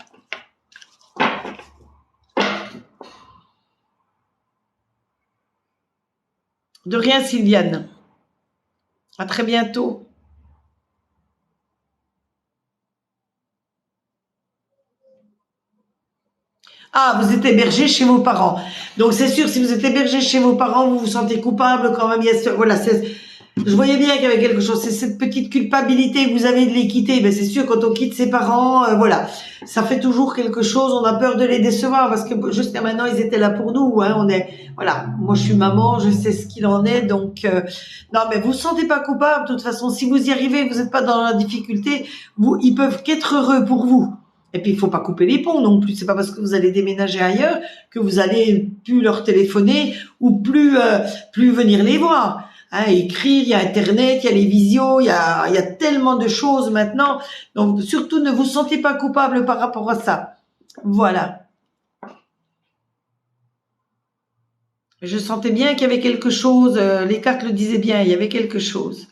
De rien, Sylviane. À très bientôt. Ah, vous êtes hébergé chez vos parents. Donc c'est sûr, si vous êtes hébergé chez vos parents, vous vous sentez coupable quand même. Je voyais bien qu'il y avait quelque chose. C'est cette petite culpabilité que vous avez de les quitter. Ben c'est sûr, quand on quitte ses parents, voilà, ça fait toujours quelque chose. On a peur de les décevoir parce que jusqu'à maintenant ils étaient là pour nous. Hein. Voilà. Moi je suis maman, je sais ce qu'il en est. Donc non, mais vous vous sentez pas coupable. De toute façon, si vous y arrivez, vous n'êtes pas dans la difficulté. Ils peuvent qu'être heureux pour vous. Et puis il faut pas couper les ponts non plus. C'est pas parce que vous allez déménager ailleurs que vous allez plus leur téléphoner ou plus venir les voir. Hein, écrire, il y a Internet, il y a les visios, il y a tellement de choses maintenant. Donc surtout ne vous sentez pas coupable par rapport à ça. Voilà. Je sentais bien qu'il y avait quelque chose. Les cartes le disaient bien. Il y avait quelque chose.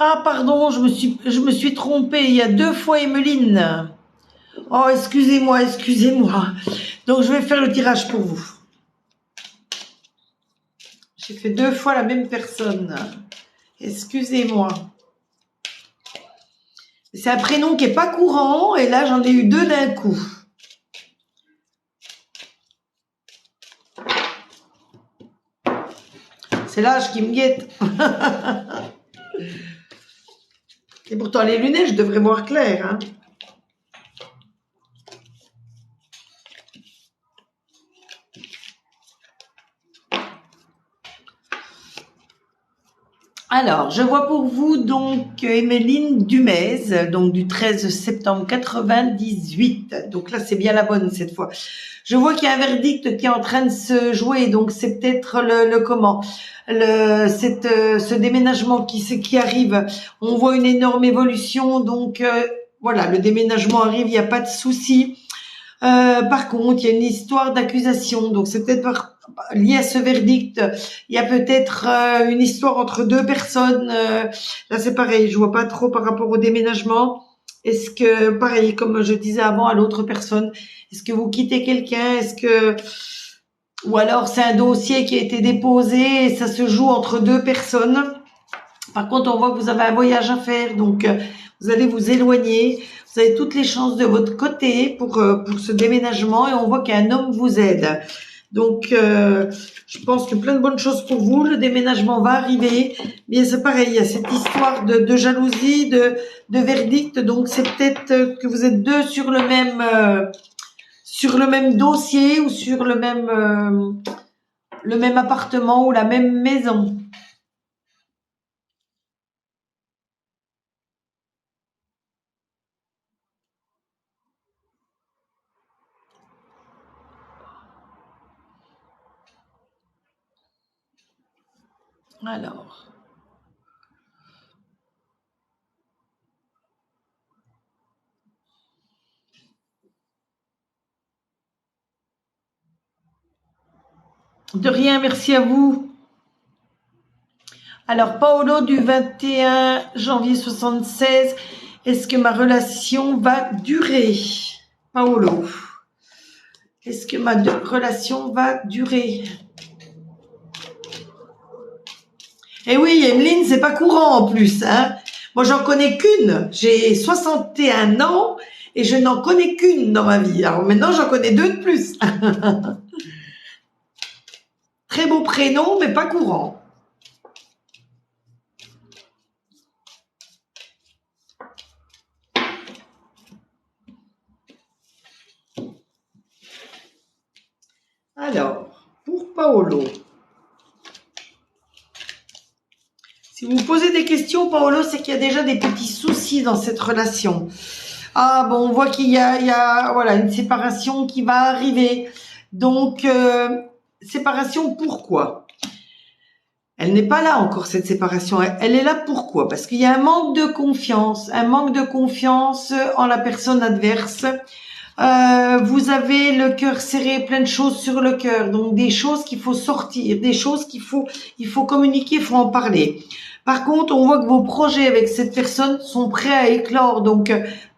Ah pardon, je me suis trompée. Il y a deux fois Emeline. Oh excusez-moi, excusez-moi. Donc je vais faire le tirage pour vous. J'ai fait deux fois la même personne. Excusez-moi. C'est un prénom qui est pas courant et là j'en ai eu deux d'un coup. C'est l'âge qui me guette. Et pourtant les lunettes, je devrais voir clair. Hein. Alors, je vois pour vous donc Emeline Dumez, donc du 13 septembre 98. Donc là, c'est bien la bonne cette fois. Je vois qu'il y a un verdict qui est en train de se jouer, donc c'est peut-être ce déménagement qui arrive. On voit une énorme évolution, donc voilà, le déménagement arrive, il n'y a pas de souci. Par contre, il y a une histoire d'accusation, donc c'est peut-être lié à ce verdict. Il y a peut-être une histoire entre deux personnes. Là, c'est pareil, je vois pas trop par rapport au déménagement. Est-ce que, pareil, comme je disais avant à l'autre personne, est-ce que vous quittez quelqu'un? Ou alors c'est un dossier qui a été déposé et ça se joue entre deux personnes. Par contre, on voit que vous avez un voyage à faire, donc vous allez vous éloigner. Vous avez toutes les chances de votre côté pour ce déménagement et on voit qu'un homme vous aide. Donc, je pense que plein de bonnes choses pour vous. Le déménagement va arriver. Mais c'est pareil, il y a cette histoire de jalousie, de verdict. Donc, c'est peut-être que vous êtes deux sur le même dossier ou sur le même appartement ou la même maison. Alors. De rien, merci à vous. Alors, Paolo du 21 janvier 76, est-ce que ma relation va durer? Paolo, est-ce que ma relation va durer? Eh oui, Emeline, c'est pas courant en plus, hein. Moi, j'en connais qu'une. J'ai 61 ans et je n'en connais qu'une dans ma vie. Alors maintenant, j'en connais deux de plus. Très beau prénom, mais pas courant. Alors, pour Paolo, si vous me posez des questions, Paolo, c'est qu'il y a déjà des petits soucis dans cette relation. Ah bon, on voit qu'il y a voilà, une séparation qui va arriver. Donc, séparation pourquoi? Elle n'est pas là encore, cette séparation. Elle est là pourquoi? Parce qu'il y a un manque de confiance en la personne adverse. Vous avez le cœur serré, plein de choses sur le cœur, donc des choses qu'il faut sortir, des choses il faut communiquer, il faut en parler. Par contre, on voit que vos projets avec cette personne sont prêts à éclore, donc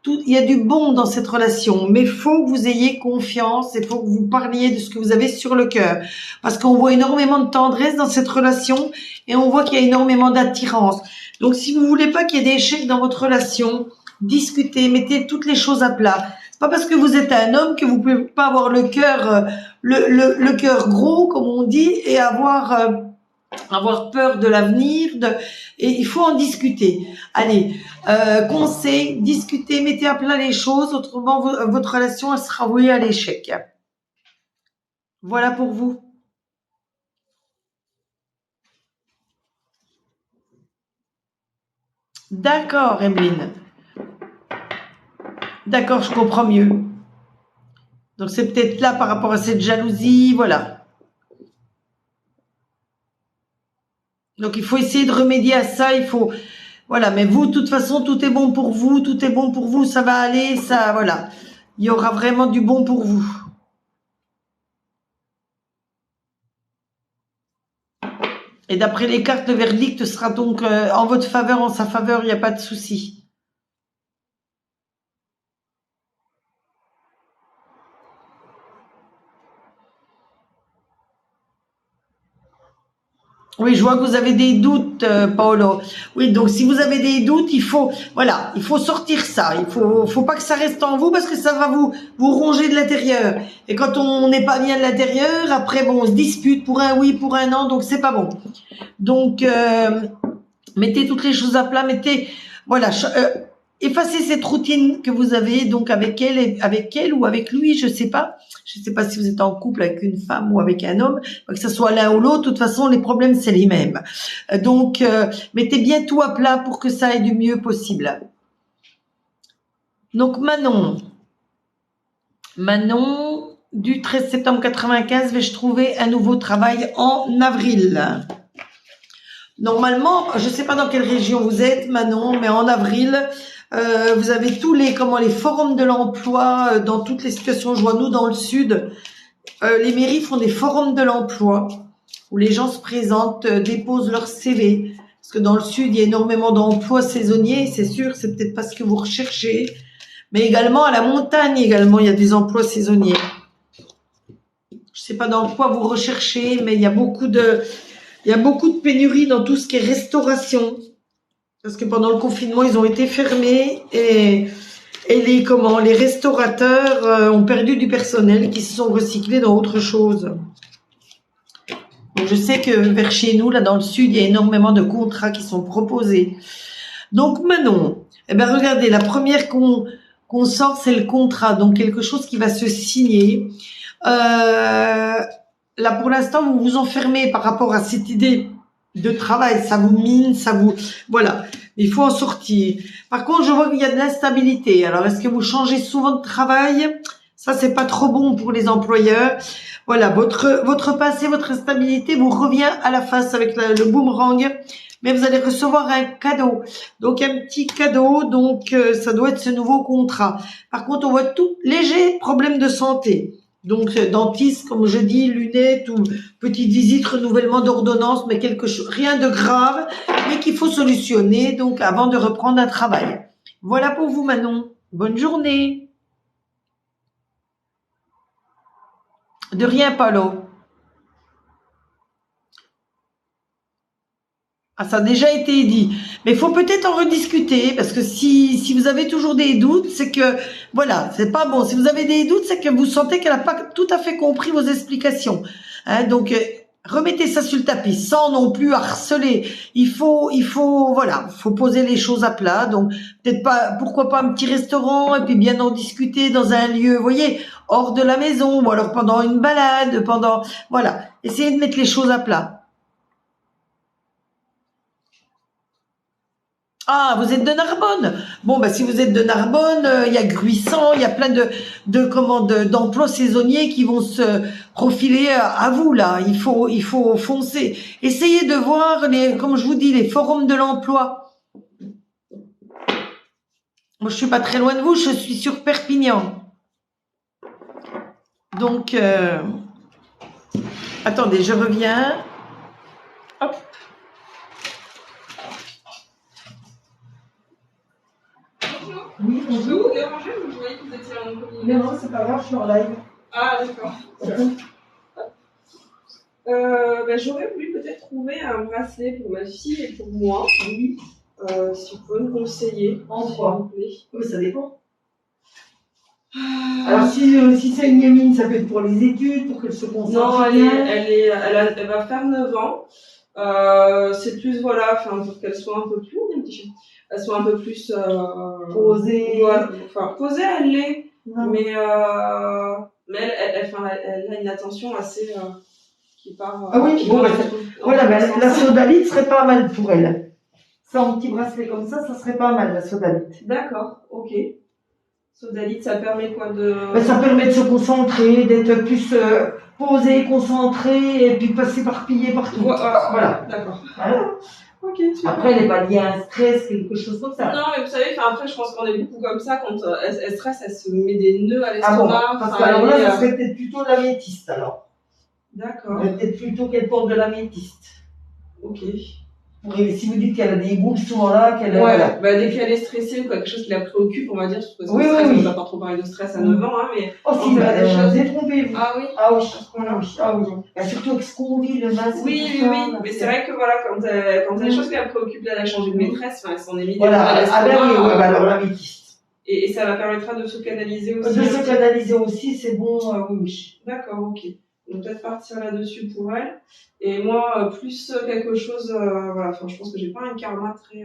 il y a du bon dans cette relation, mais il faut que vous ayez confiance, il faut que vous parliez de ce que vous avez sur le cœur, parce qu'on voit énormément de tendresse dans cette relation et on voit qu'il y a énormément d'attirance. Donc, si vous voulez pas qu'il y ait d'échecs dans votre relation, discutez, mettez toutes les choses à plat. C'est pas parce que vous êtes un homme que vous pouvez pas avoir le cœur, le cœur gros, comme on dit, et avoir peur de l'avenir. Et il faut en discuter. Allez, conseil, discutez, mettez à plat les choses, autrement votre relation elle sera vouée à l'échec. Voilà pour vous. D'accord, Emeline. D'accord, je comprends mieux. Donc c'est peut-être là par rapport à cette jalousie, voilà. Donc il faut essayer de remédier à ça, voilà, mais vous, de toute façon, tout est bon pour vous, ça va aller, ça, voilà. Il y aura vraiment du bon pour vous. Et d'après les cartes, le verdict sera donc en votre faveur, en sa faveur, il n'y a pas de souci. Oui, je vois que vous avez des doutes, Paolo. Oui, donc si vous avez des doutes, il faut sortir ça. Faut pas que ça reste en vous parce que ça va vous ronger de l'intérieur. Et quand on n'est pas bien de l'intérieur, après bon, on se dispute pour un oui, pour un non, donc c'est pas bon. Donc mettez toutes les choses à plat, voilà, effacez cette routine que vous avez donc avec elle ou avec lui, je sais pas si vous êtes en couple avec une femme ou avec un homme, que ce soit l'un ou l'autre, de toute façon les problèmes c'est les mêmes. Donc mettez bien tout à plat pour que ça aille du mieux possible. Donc Manon du 13 septembre 95, vais-je trouver un nouveau travail en avril? Normalement, je ne sais pas dans quelle région vous êtes, Manon, mais en avril, vous avez tous les forums de l'emploi dans toutes les situations. Je vois nous dans le sud, les mairies font des forums de l'emploi où les gens se présentent, déposent leur CV. Parce que dans le sud, il y a énormément d'emplois saisonniers. C'est sûr, c'est peut-être pas ce que vous recherchez, mais également à la montagne, également il y a des emplois saisonniers. Je sais pas dans quoi vous recherchez, mais il y a beaucoup de pénuries dans tout ce qui est restauration. Parce que pendant le confinement, ils ont été fermés et les restaurateurs ont perdu du personnel qui se sont recyclés dans autre chose. Donc je sais que vers chez nous, là dans le sud, il y a énormément de contrats qui sont proposés. Donc Manon, regardez, la première qu'on sort, c'est le contrat. Donc quelque chose qui va se signer. Là, pour l'instant, vous vous enfermez par rapport à cette idée de travail. Ça vous mine, voilà. Il faut en sortir. Par contre, je vois qu'il y a de l'instabilité. Alors, est-ce que vous changez souvent de travail? Ça, c'est pas trop bon pour les employeurs. Voilà. Votre passé, votre instabilité vous revient à la face avec le boomerang. Mais vous allez recevoir un cadeau. Donc, un petit cadeau. Donc, ça doit être ce nouveau contrat. Par contre, on voit tout léger problème de santé. Donc, dentiste, comme je dis, lunettes ou petite visite, renouvellement d'ordonnance, mais quelque chose, rien de grave, mais qu'il faut solutionner, donc, avant de reprendre un travail. Voilà pour vous, Manon. Bonne journée. De rien, Paolo. Ah, ça a déjà été dit. Mais il faut peut-être en rediscuter, parce que si vous avez toujours des doutes, c'est que, voilà, c'est pas bon. Si vous avez des doutes, c'est que vous sentez qu'elle n'a pas tout à fait compris vos explications. Hein, donc, remettez ça sur le tapis, sans non plus harceler. Voilà, faut poser les choses à plat. Donc, peut-être pas, pourquoi pas un petit restaurant, et puis bien en discuter dans un lieu, vous voyez, hors de la maison, ou alors pendant une balade, voilà. Essayez de mettre les choses à plat. Ah, vous êtes de Narbonne. Bon, bah, si vous êtes de Narbonne, il y a Gruissant, il y a plein d'emplois saisonniers qui vont se profiler à vous, là. Il faut foncer. Essayez de voir comme je vous dis, les forums de l'emploi. Moi, je suis pas très loin de vous, je suis sur Perpignan. Donc, attendez, je reviens. Hop. Oui, bonjour. Je peux vous déranger ou je voyais que vous étiez en communication? Non, c'est pas grave, je suis en live. Ah, d'accord. J'aurais voulu peut-être trouver un bracelet pour ma fille et pour moi. Oui. Si vous pouvez me conseiller. En quoi? Oui, ça dépend. Alors, si c'est une gamine, ça peut être pour les études, pour qu'elle se concentre. Non, elle va faire 9 ans. C'est plus, voilà, pour qu'elle soit un peu plus, elle soit un peu plus posée. Voilà, posée, elle l'est. Mais elle a une attention assez qui part. Ah oui, bon, voilà, la sodalite serait pas mal pour elle. Sans un petit bracelet comme ça serait pas mal, la sodalite. D'accord, ok. Sodalite, ça permet quoi de... ça permet de se concentrer, d'être plus posé, concentré, et puis pas s'éparpiller partout. Voilà. D'accord. Voilà. Ok, super. Après, elle n'est pas liée à un stress, quelque chose comme ça. Non, mais vous savez, après, je pense qu'on est beaucoup comme ça. Quand elle stresse, elle se met des nœuds à l'estomac. Ah bon, parce que alors là, ça serait peut-être plutôt de l'améthyste, alors. D'accord. Peut-être plutôt qu'elle porte de l'améthyste. Ok. Si vous dites qu'elle a des boules souvent là, qu'elle voilà. Dès qu'elle est stressée ou quelque chose qui la préoccupe, on va dire, parce que le stress, on ne va pas trop parler de stress à 9 ans, hein, mais. Oh si, détrompez-vous. Ah oui. Ah oui. Ah oui. Surtout avec ce qu'on vit, le masque. Oui. Mais c'est vrai que voilà, quand il y a des choses qui la préoccupent, là, elle a changé de maîtresse, elle s'en est mis des alors l'améthyste. Et ça la permettra de se canaliser aussi. De se canaliser aussi, c'est bon, oui. D'accord, ok. Donc peut-être partir là-dessus pour elle. Et moi, plus quelque chose, je pense que j'ai pas un karma très...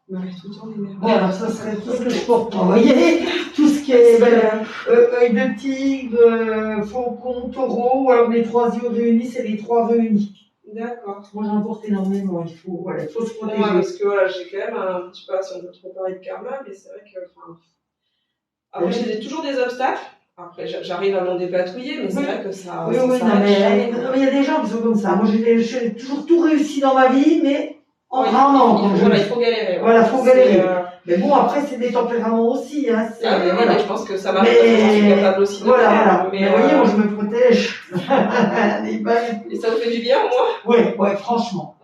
Il m'arrive tout le temps des merdes. Bon, alors ça serait tout ce que je porte, vous voyez. Tout ce qui est œil de tigre, faucon, taureau, ou alors les 3 yeux réunis, c'est les 3 réunis. D'accord. Moi, j'en porte énormément, il faut se protéger. Parce que j'ai quand même un petit peu, si on peut trop parler de karma, mais c'est vrai que... Après, j'ai toujours des obstacles. Après, j'arrive à m'en dépatouiller, mais c'est vrai que ça. Oui, mais il y a des gens qui sont comme ça. Moi, j'ai toujours tout réussi dans ma vie, mais en rarement. Il faut galérer. Voilà, il faut galérer. Mais bon, après, c'est des tempéraments aussi. Hein, mais je pense que ça va. Je suis capable aussi de faire. Mais vous voyez, moi, je me protège. Et ça vous fait du bien, au moins? Oui, franchement.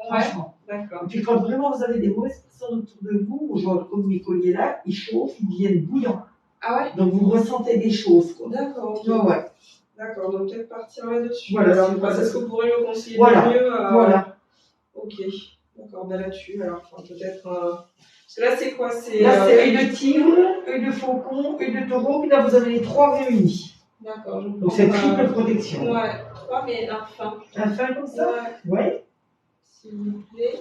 D'accord. Et puis, quand vraiment vous avez des mauvaises personnes autour de vous, genre comme mes colliers là, ils chauffent, ils deviennent bouillants. Ah ouais? Donc vous ressentez des choses, quoi. D'accord. Okay. Ouais. D'accord, donc peut-être partir là-dessus. Voilà. C'est ce que vous pourrez me conseiller de mieux. Voilà. Ok. D'accord, là-dessus, alors peut-être... Parce que là, c'est quoi? Là, c'est œil de tigre, œil de faucon, œil de taureau, puis là, vous avez les 3 réunis. D'accord. Donc c'est triple protection. Ouais, 3, mais un fin. Un fin comme ça? Ouais. S'il vous plaît.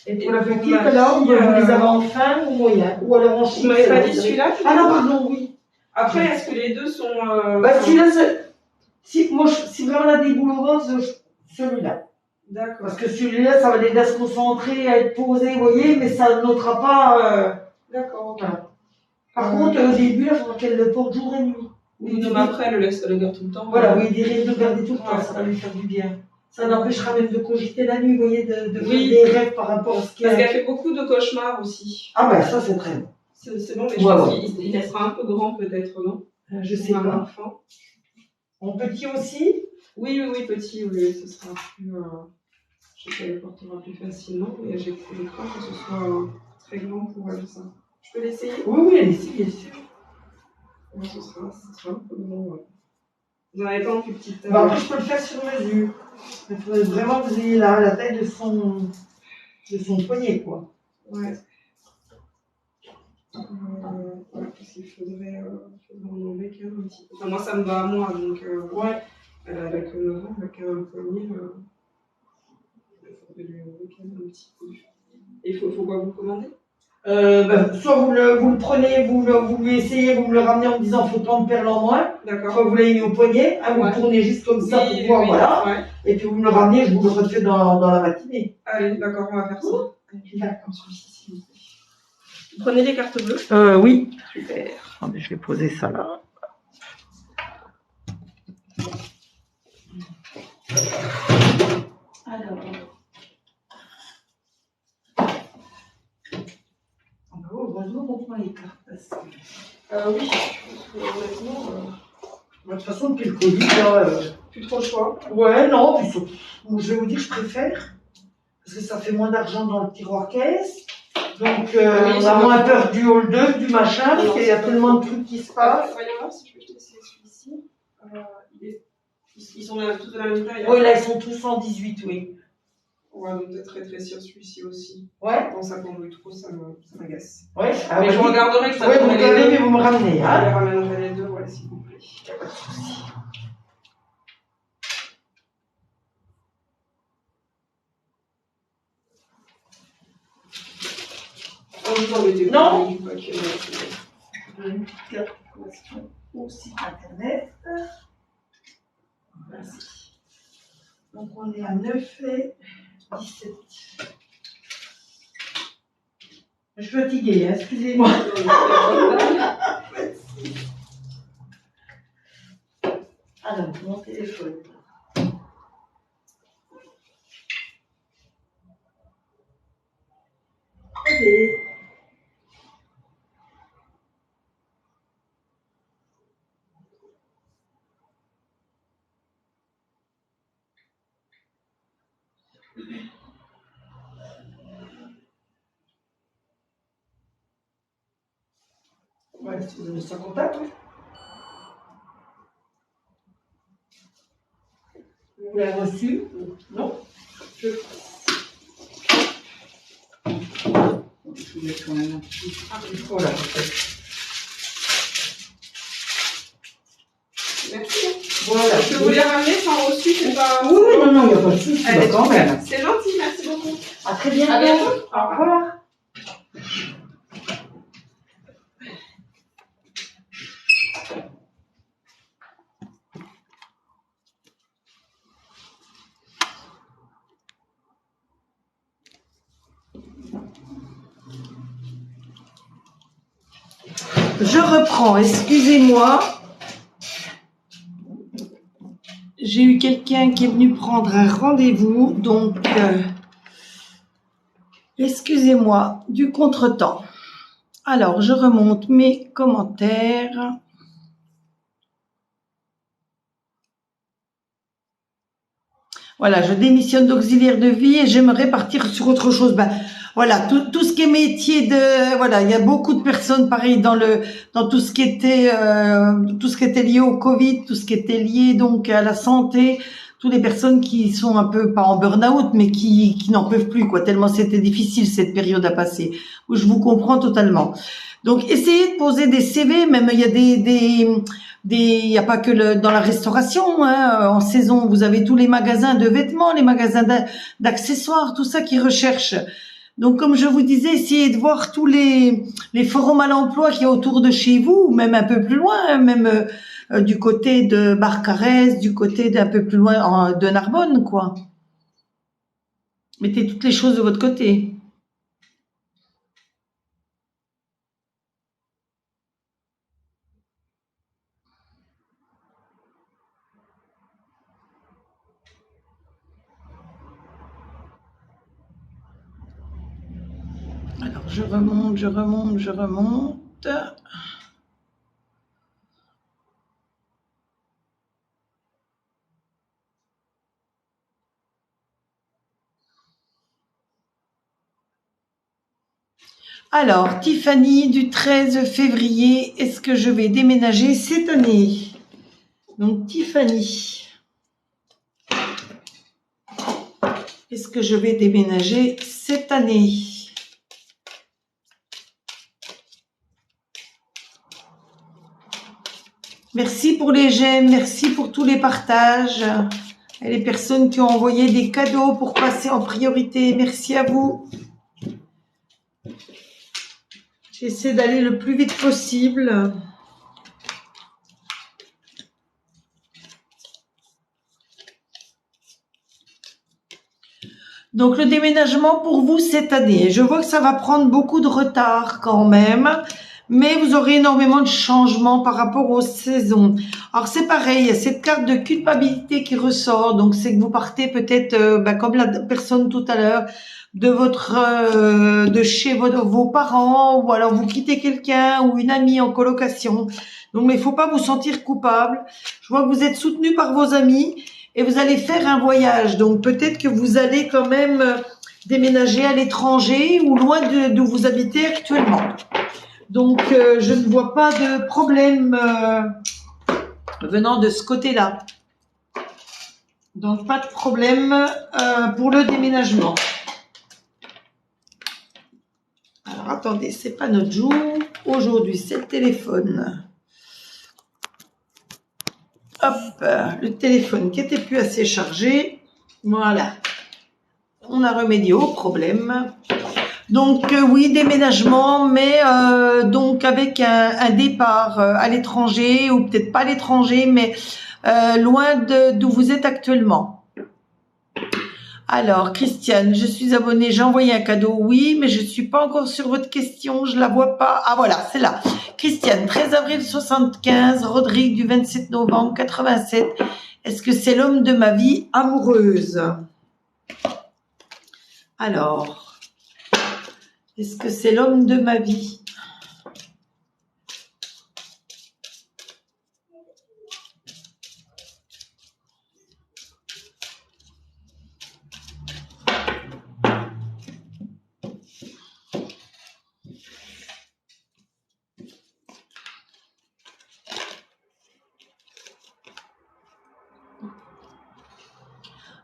Et pour la petite, là, vous les avez en fin ou moyen? Ou alors en chic? Vous m'avez pas dit celui-là? Ah non, pardon, oui. Après, est-ce que les deux sont... si vraiment elle a des boules au ventre, celui-là. D'accord. Parce que celui-là, ça va l'aider à se concentrer, à être posé, vous voyez, mais ça ne notera pas... D'accord, ok. Voilà. Par contre, au début, il faudra qu'elle le porte jour et nuit. Oui, mais après, elle le garde tout le temps. Voilà, oui, de le garder tout le temps, ça va lui faire du bien. Ça n'empêchera même de cogiter la nuit, vous voyez, de faire des rêves par rapport à ce qu'il y a. Parce qu'elle fait beaucoup de cauchemars aussi. Ah ben ça, c'est très bon. C'est bon, mais je pense qu'il laissera un peu grand peut-être, non? Je sais pas. Enfant. En petit aussi? Oui, petit, oui, ce sera plus. Je sais qu'elle portera plus facilement, mais j'ai craint que ce soit très grand pour elle, ça. Je peux l'essayer? Oui, allez-y, bien sûr. Ouais, ce sera un peu grand, ouais. Vous en avez pas en plus petite taille? Après, je peux le faire sur mesure. Il faudrait vraiment que vous ayez la taille de son poignet, quoi. Ouais. Parce qu'il faudrait en enlever quand même un petit peu. Enfin, moi, ça me va à moi, donc Ouais. elle a que 9 ans, elle a quand même un poignet. Il faudrait lui enlever quand même un petit peu. Et il faut quoi vous commander? Soit vous le prenez, vous lui essayez, vous me le ramenez en me disant faut tant de perles en moins. D'accord. Soit vous l'avez mis au poignet, vous le tournez juste comme ça pour voir, voilà. Ouais. Et puis vous me le ramenez, je vous le refais dans la matinée. Allez, d'accord, on va faire ça. D'accord. Vous prenez les cartes bleues? Oui. Super. Attendez, je vais poser ça là. Alors. Heureusement qu'on prend les cartes. Oui, honnêtement. De toute façon, depuis le Covid, là. Plus trop le choix. Ouais, non, puis je vais vous dire, je préfère. Parce que ça fait moins d'argent dans le tiroir caisse. Donc, oui, on a moins peur du hold-up, du machin, parce qu'il y a tellement de trucs qui se passent. Voyons voir si je peux tester celui-ci. Ils sont tous de la même taille. Oui, là, ils sont tous en 18, oui. Ouais, donc peut-être rétrécir celui-ci aussi. Ouais. Quand ça conduit trop, ça m'agace. Ouais. Mais je regarderai que ça vous regardez, mais vous me ramenez. Hein. Je ramènerai les deux, ouais, s'il vous plaît. Il n'y a pas de souci. Vous embêtez non. Du papier, Je vais une petite calculation au site internet. Merci. Donc on est à 9 et 17. Je suis fatiguée, hein, excusez-moi. Alors, mon téléphone. Allez. Ouais, si vous avez ça contact, oui. Vous l'avez reçu? Non? Je vous mets quand même un petit. Voilà. Merci. Voilà. Je peux vous les ramener sans reçu, c'est pas. Oui, non, il n'y a pas de souci. Quand même. C'est gentil, merci beaucoup. À très bientôt. À bientôt. Au revoir. Je reprends, excusez-moi. J'ai eu quelqu'un qui est venu prendre un rendez-vous, donc excusez-moi du contretemps. Alors, je remonte mes commentaires. Voilà, je démissionne d'auxiliaire de vie et j'aimerais partir sur autre chose. Ben, voilà, tout ce qui est métier de, voilà, il y a beaucoup de personnes pareil dans tout ce qui était lié au Covid, tout ce qui était lié donc à la santé, toutes les personnes qui sont un peu pas en burn-out mais qui n'en peuvent plus quoi, tellement c'était difficile cette période à passer. Je vous comprends totalement. Donc essayez de poser des CV, même il y a il n'y a pas que dans la restauration, hein. En saison, vous avez tous les magasins de vêtements, les magasins d'accessoires, tout ça qui recherchent. Donc, comme je vous disais, essayez de voir tous les forums à l'emploi qu'il y a autour de chez vous, ou même un peu plus loin, hein, même du côté de Barcarès, du côté d'un peu plus loin de Narbonne, quoi. Mettez toutes les choses de votre côté. Alors, je remonte. Alors, Tiffany, du 13 février, est-ce que je vais déménager cette année? Donc, Tiffany, est-ce que je vais déménager cette année? Merci pour les j'aime, merci pour tous les partages. Et les personnes qui ont envoyé des cadeaux pour passer en priorité, merci à vous. J'essaie d'aller le plus vite possible. Donc le déménagement pour vous cette année, je vois que ça va prendre beaucoup de retard quand même, mais vous aurez énormément de changements par rapport aux saisons. Alors c'est pareil, il y a cette carte de culpabilité qui ressort, donc c'est que vous partez peut-être, comme la personne tout à l'heure, de chez vos parents, ou alors vous quittez quelqu'un ou une amie en colocation. Donc mais il faut pas vous sentir coupable. Je vois que vous êtes soutenu par vos amis. Et vous allez faire un voyage, donc peut-être que vous allez quand même déménager à l'étranger ou loin d'où vous habitez actuellement. Donc je ne vois pas de problème venant de ce côté-là. Donc pas de problème pour le déménagement. Alors attendez, c'est pas notre jour. Aujourd'hui, c'est le téléphone. Hop, le téléphone qui était plus assez chargé. Voilà. On a remédié au problème. Donc oui, déménagement, mais donc avec un départ à l'étranger, ou peut-être pas à l'étranger, mais loin d'où vous êtes actuellement. Alors, Christiane, je suis abonnée, j'ai envoyé un cadeau, oui, mais je suis pas encore sur votre question, je la vois pas. Ah voilà, c'est là. Christiane, 13 avril 75, Rodrigue du 27 novembre 87. Est-ce que c'est l'homme de ma vie amoureuse? Alors, est-ce que c'est l'homme de ma vie?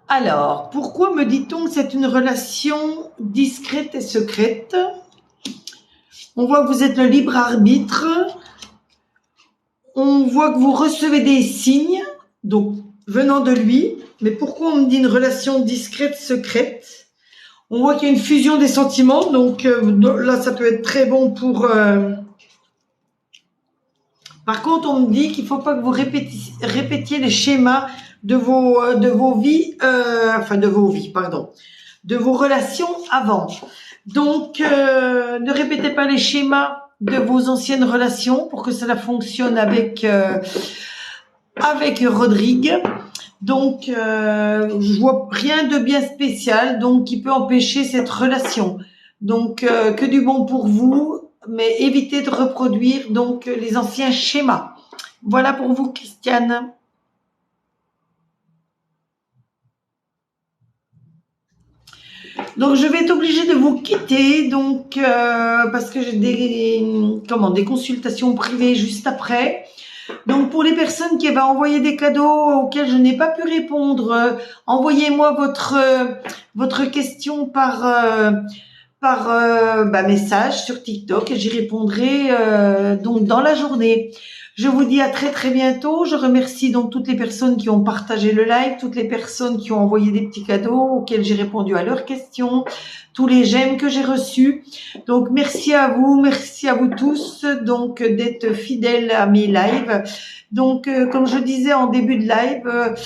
Alors, pourquoi me dit-on que c'est une relation discrète et secrète? On voit que vous êtes le libre arbitre. On voit que vous recevez des signes, donc venant de lui. Mais pourquoi on me dit une relation discrète, secrète? On voit qu'il y a une fusion des sentiments, donc là, ça peut être très bon pour... Par contre, on me dit qu'il ne faut pas que vous répétiez les schémas de vos vies, de vos relations avant. Donc, ne répétez pas les schémas de vos anciennes relations pour que cela fonctionne avec Rodrigue. Donc, je vois rien de bien spécial, donc qui peut empêcher cette relation. Donc, que du bon pour vous, mais évitez de reproduire donc les anciens schémas. Voilà pour vous, Christiane. Donc je vais être obligée de vous quitter, donc parce que j'ai des consultations privées juste après. Donc pour les personnes qui avaient envoyé des cadeaux auxquels je n'ai pas pu répondre, envoyez-moi votre question par message sur TikTok et j'y répondrai donc dans la journée. Je vous dis à très très bientôt. Je remercie donc toutes les personnes qui ont partagé le live, toutes les personnes qui ont envoyé des petits cadeaux auxquels j'ai répondu à leurs questions, tous les j'aime que j'ai reçus. Donc merci à vous tous donc d'être fidèles à mes lives. Donc comme je disais en début de live,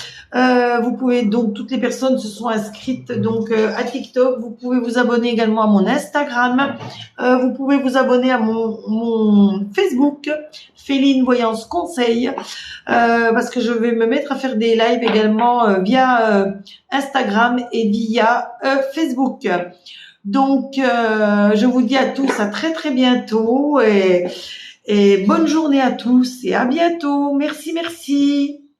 vous pouvez donc toutes les personnes se sont inscrites donc à TikTok. Vous pouvez vous abonner également à mon Instagram. Vous pouvez vous abonner à mon Facebook, Féline Voyance Conseil, parce que je vais me mettre à faire des lives également via Instagram et via Facebook. Donc, je vous dis à tous à très très bientôt et bonne journée à tous et à bientôt. Merci, merci.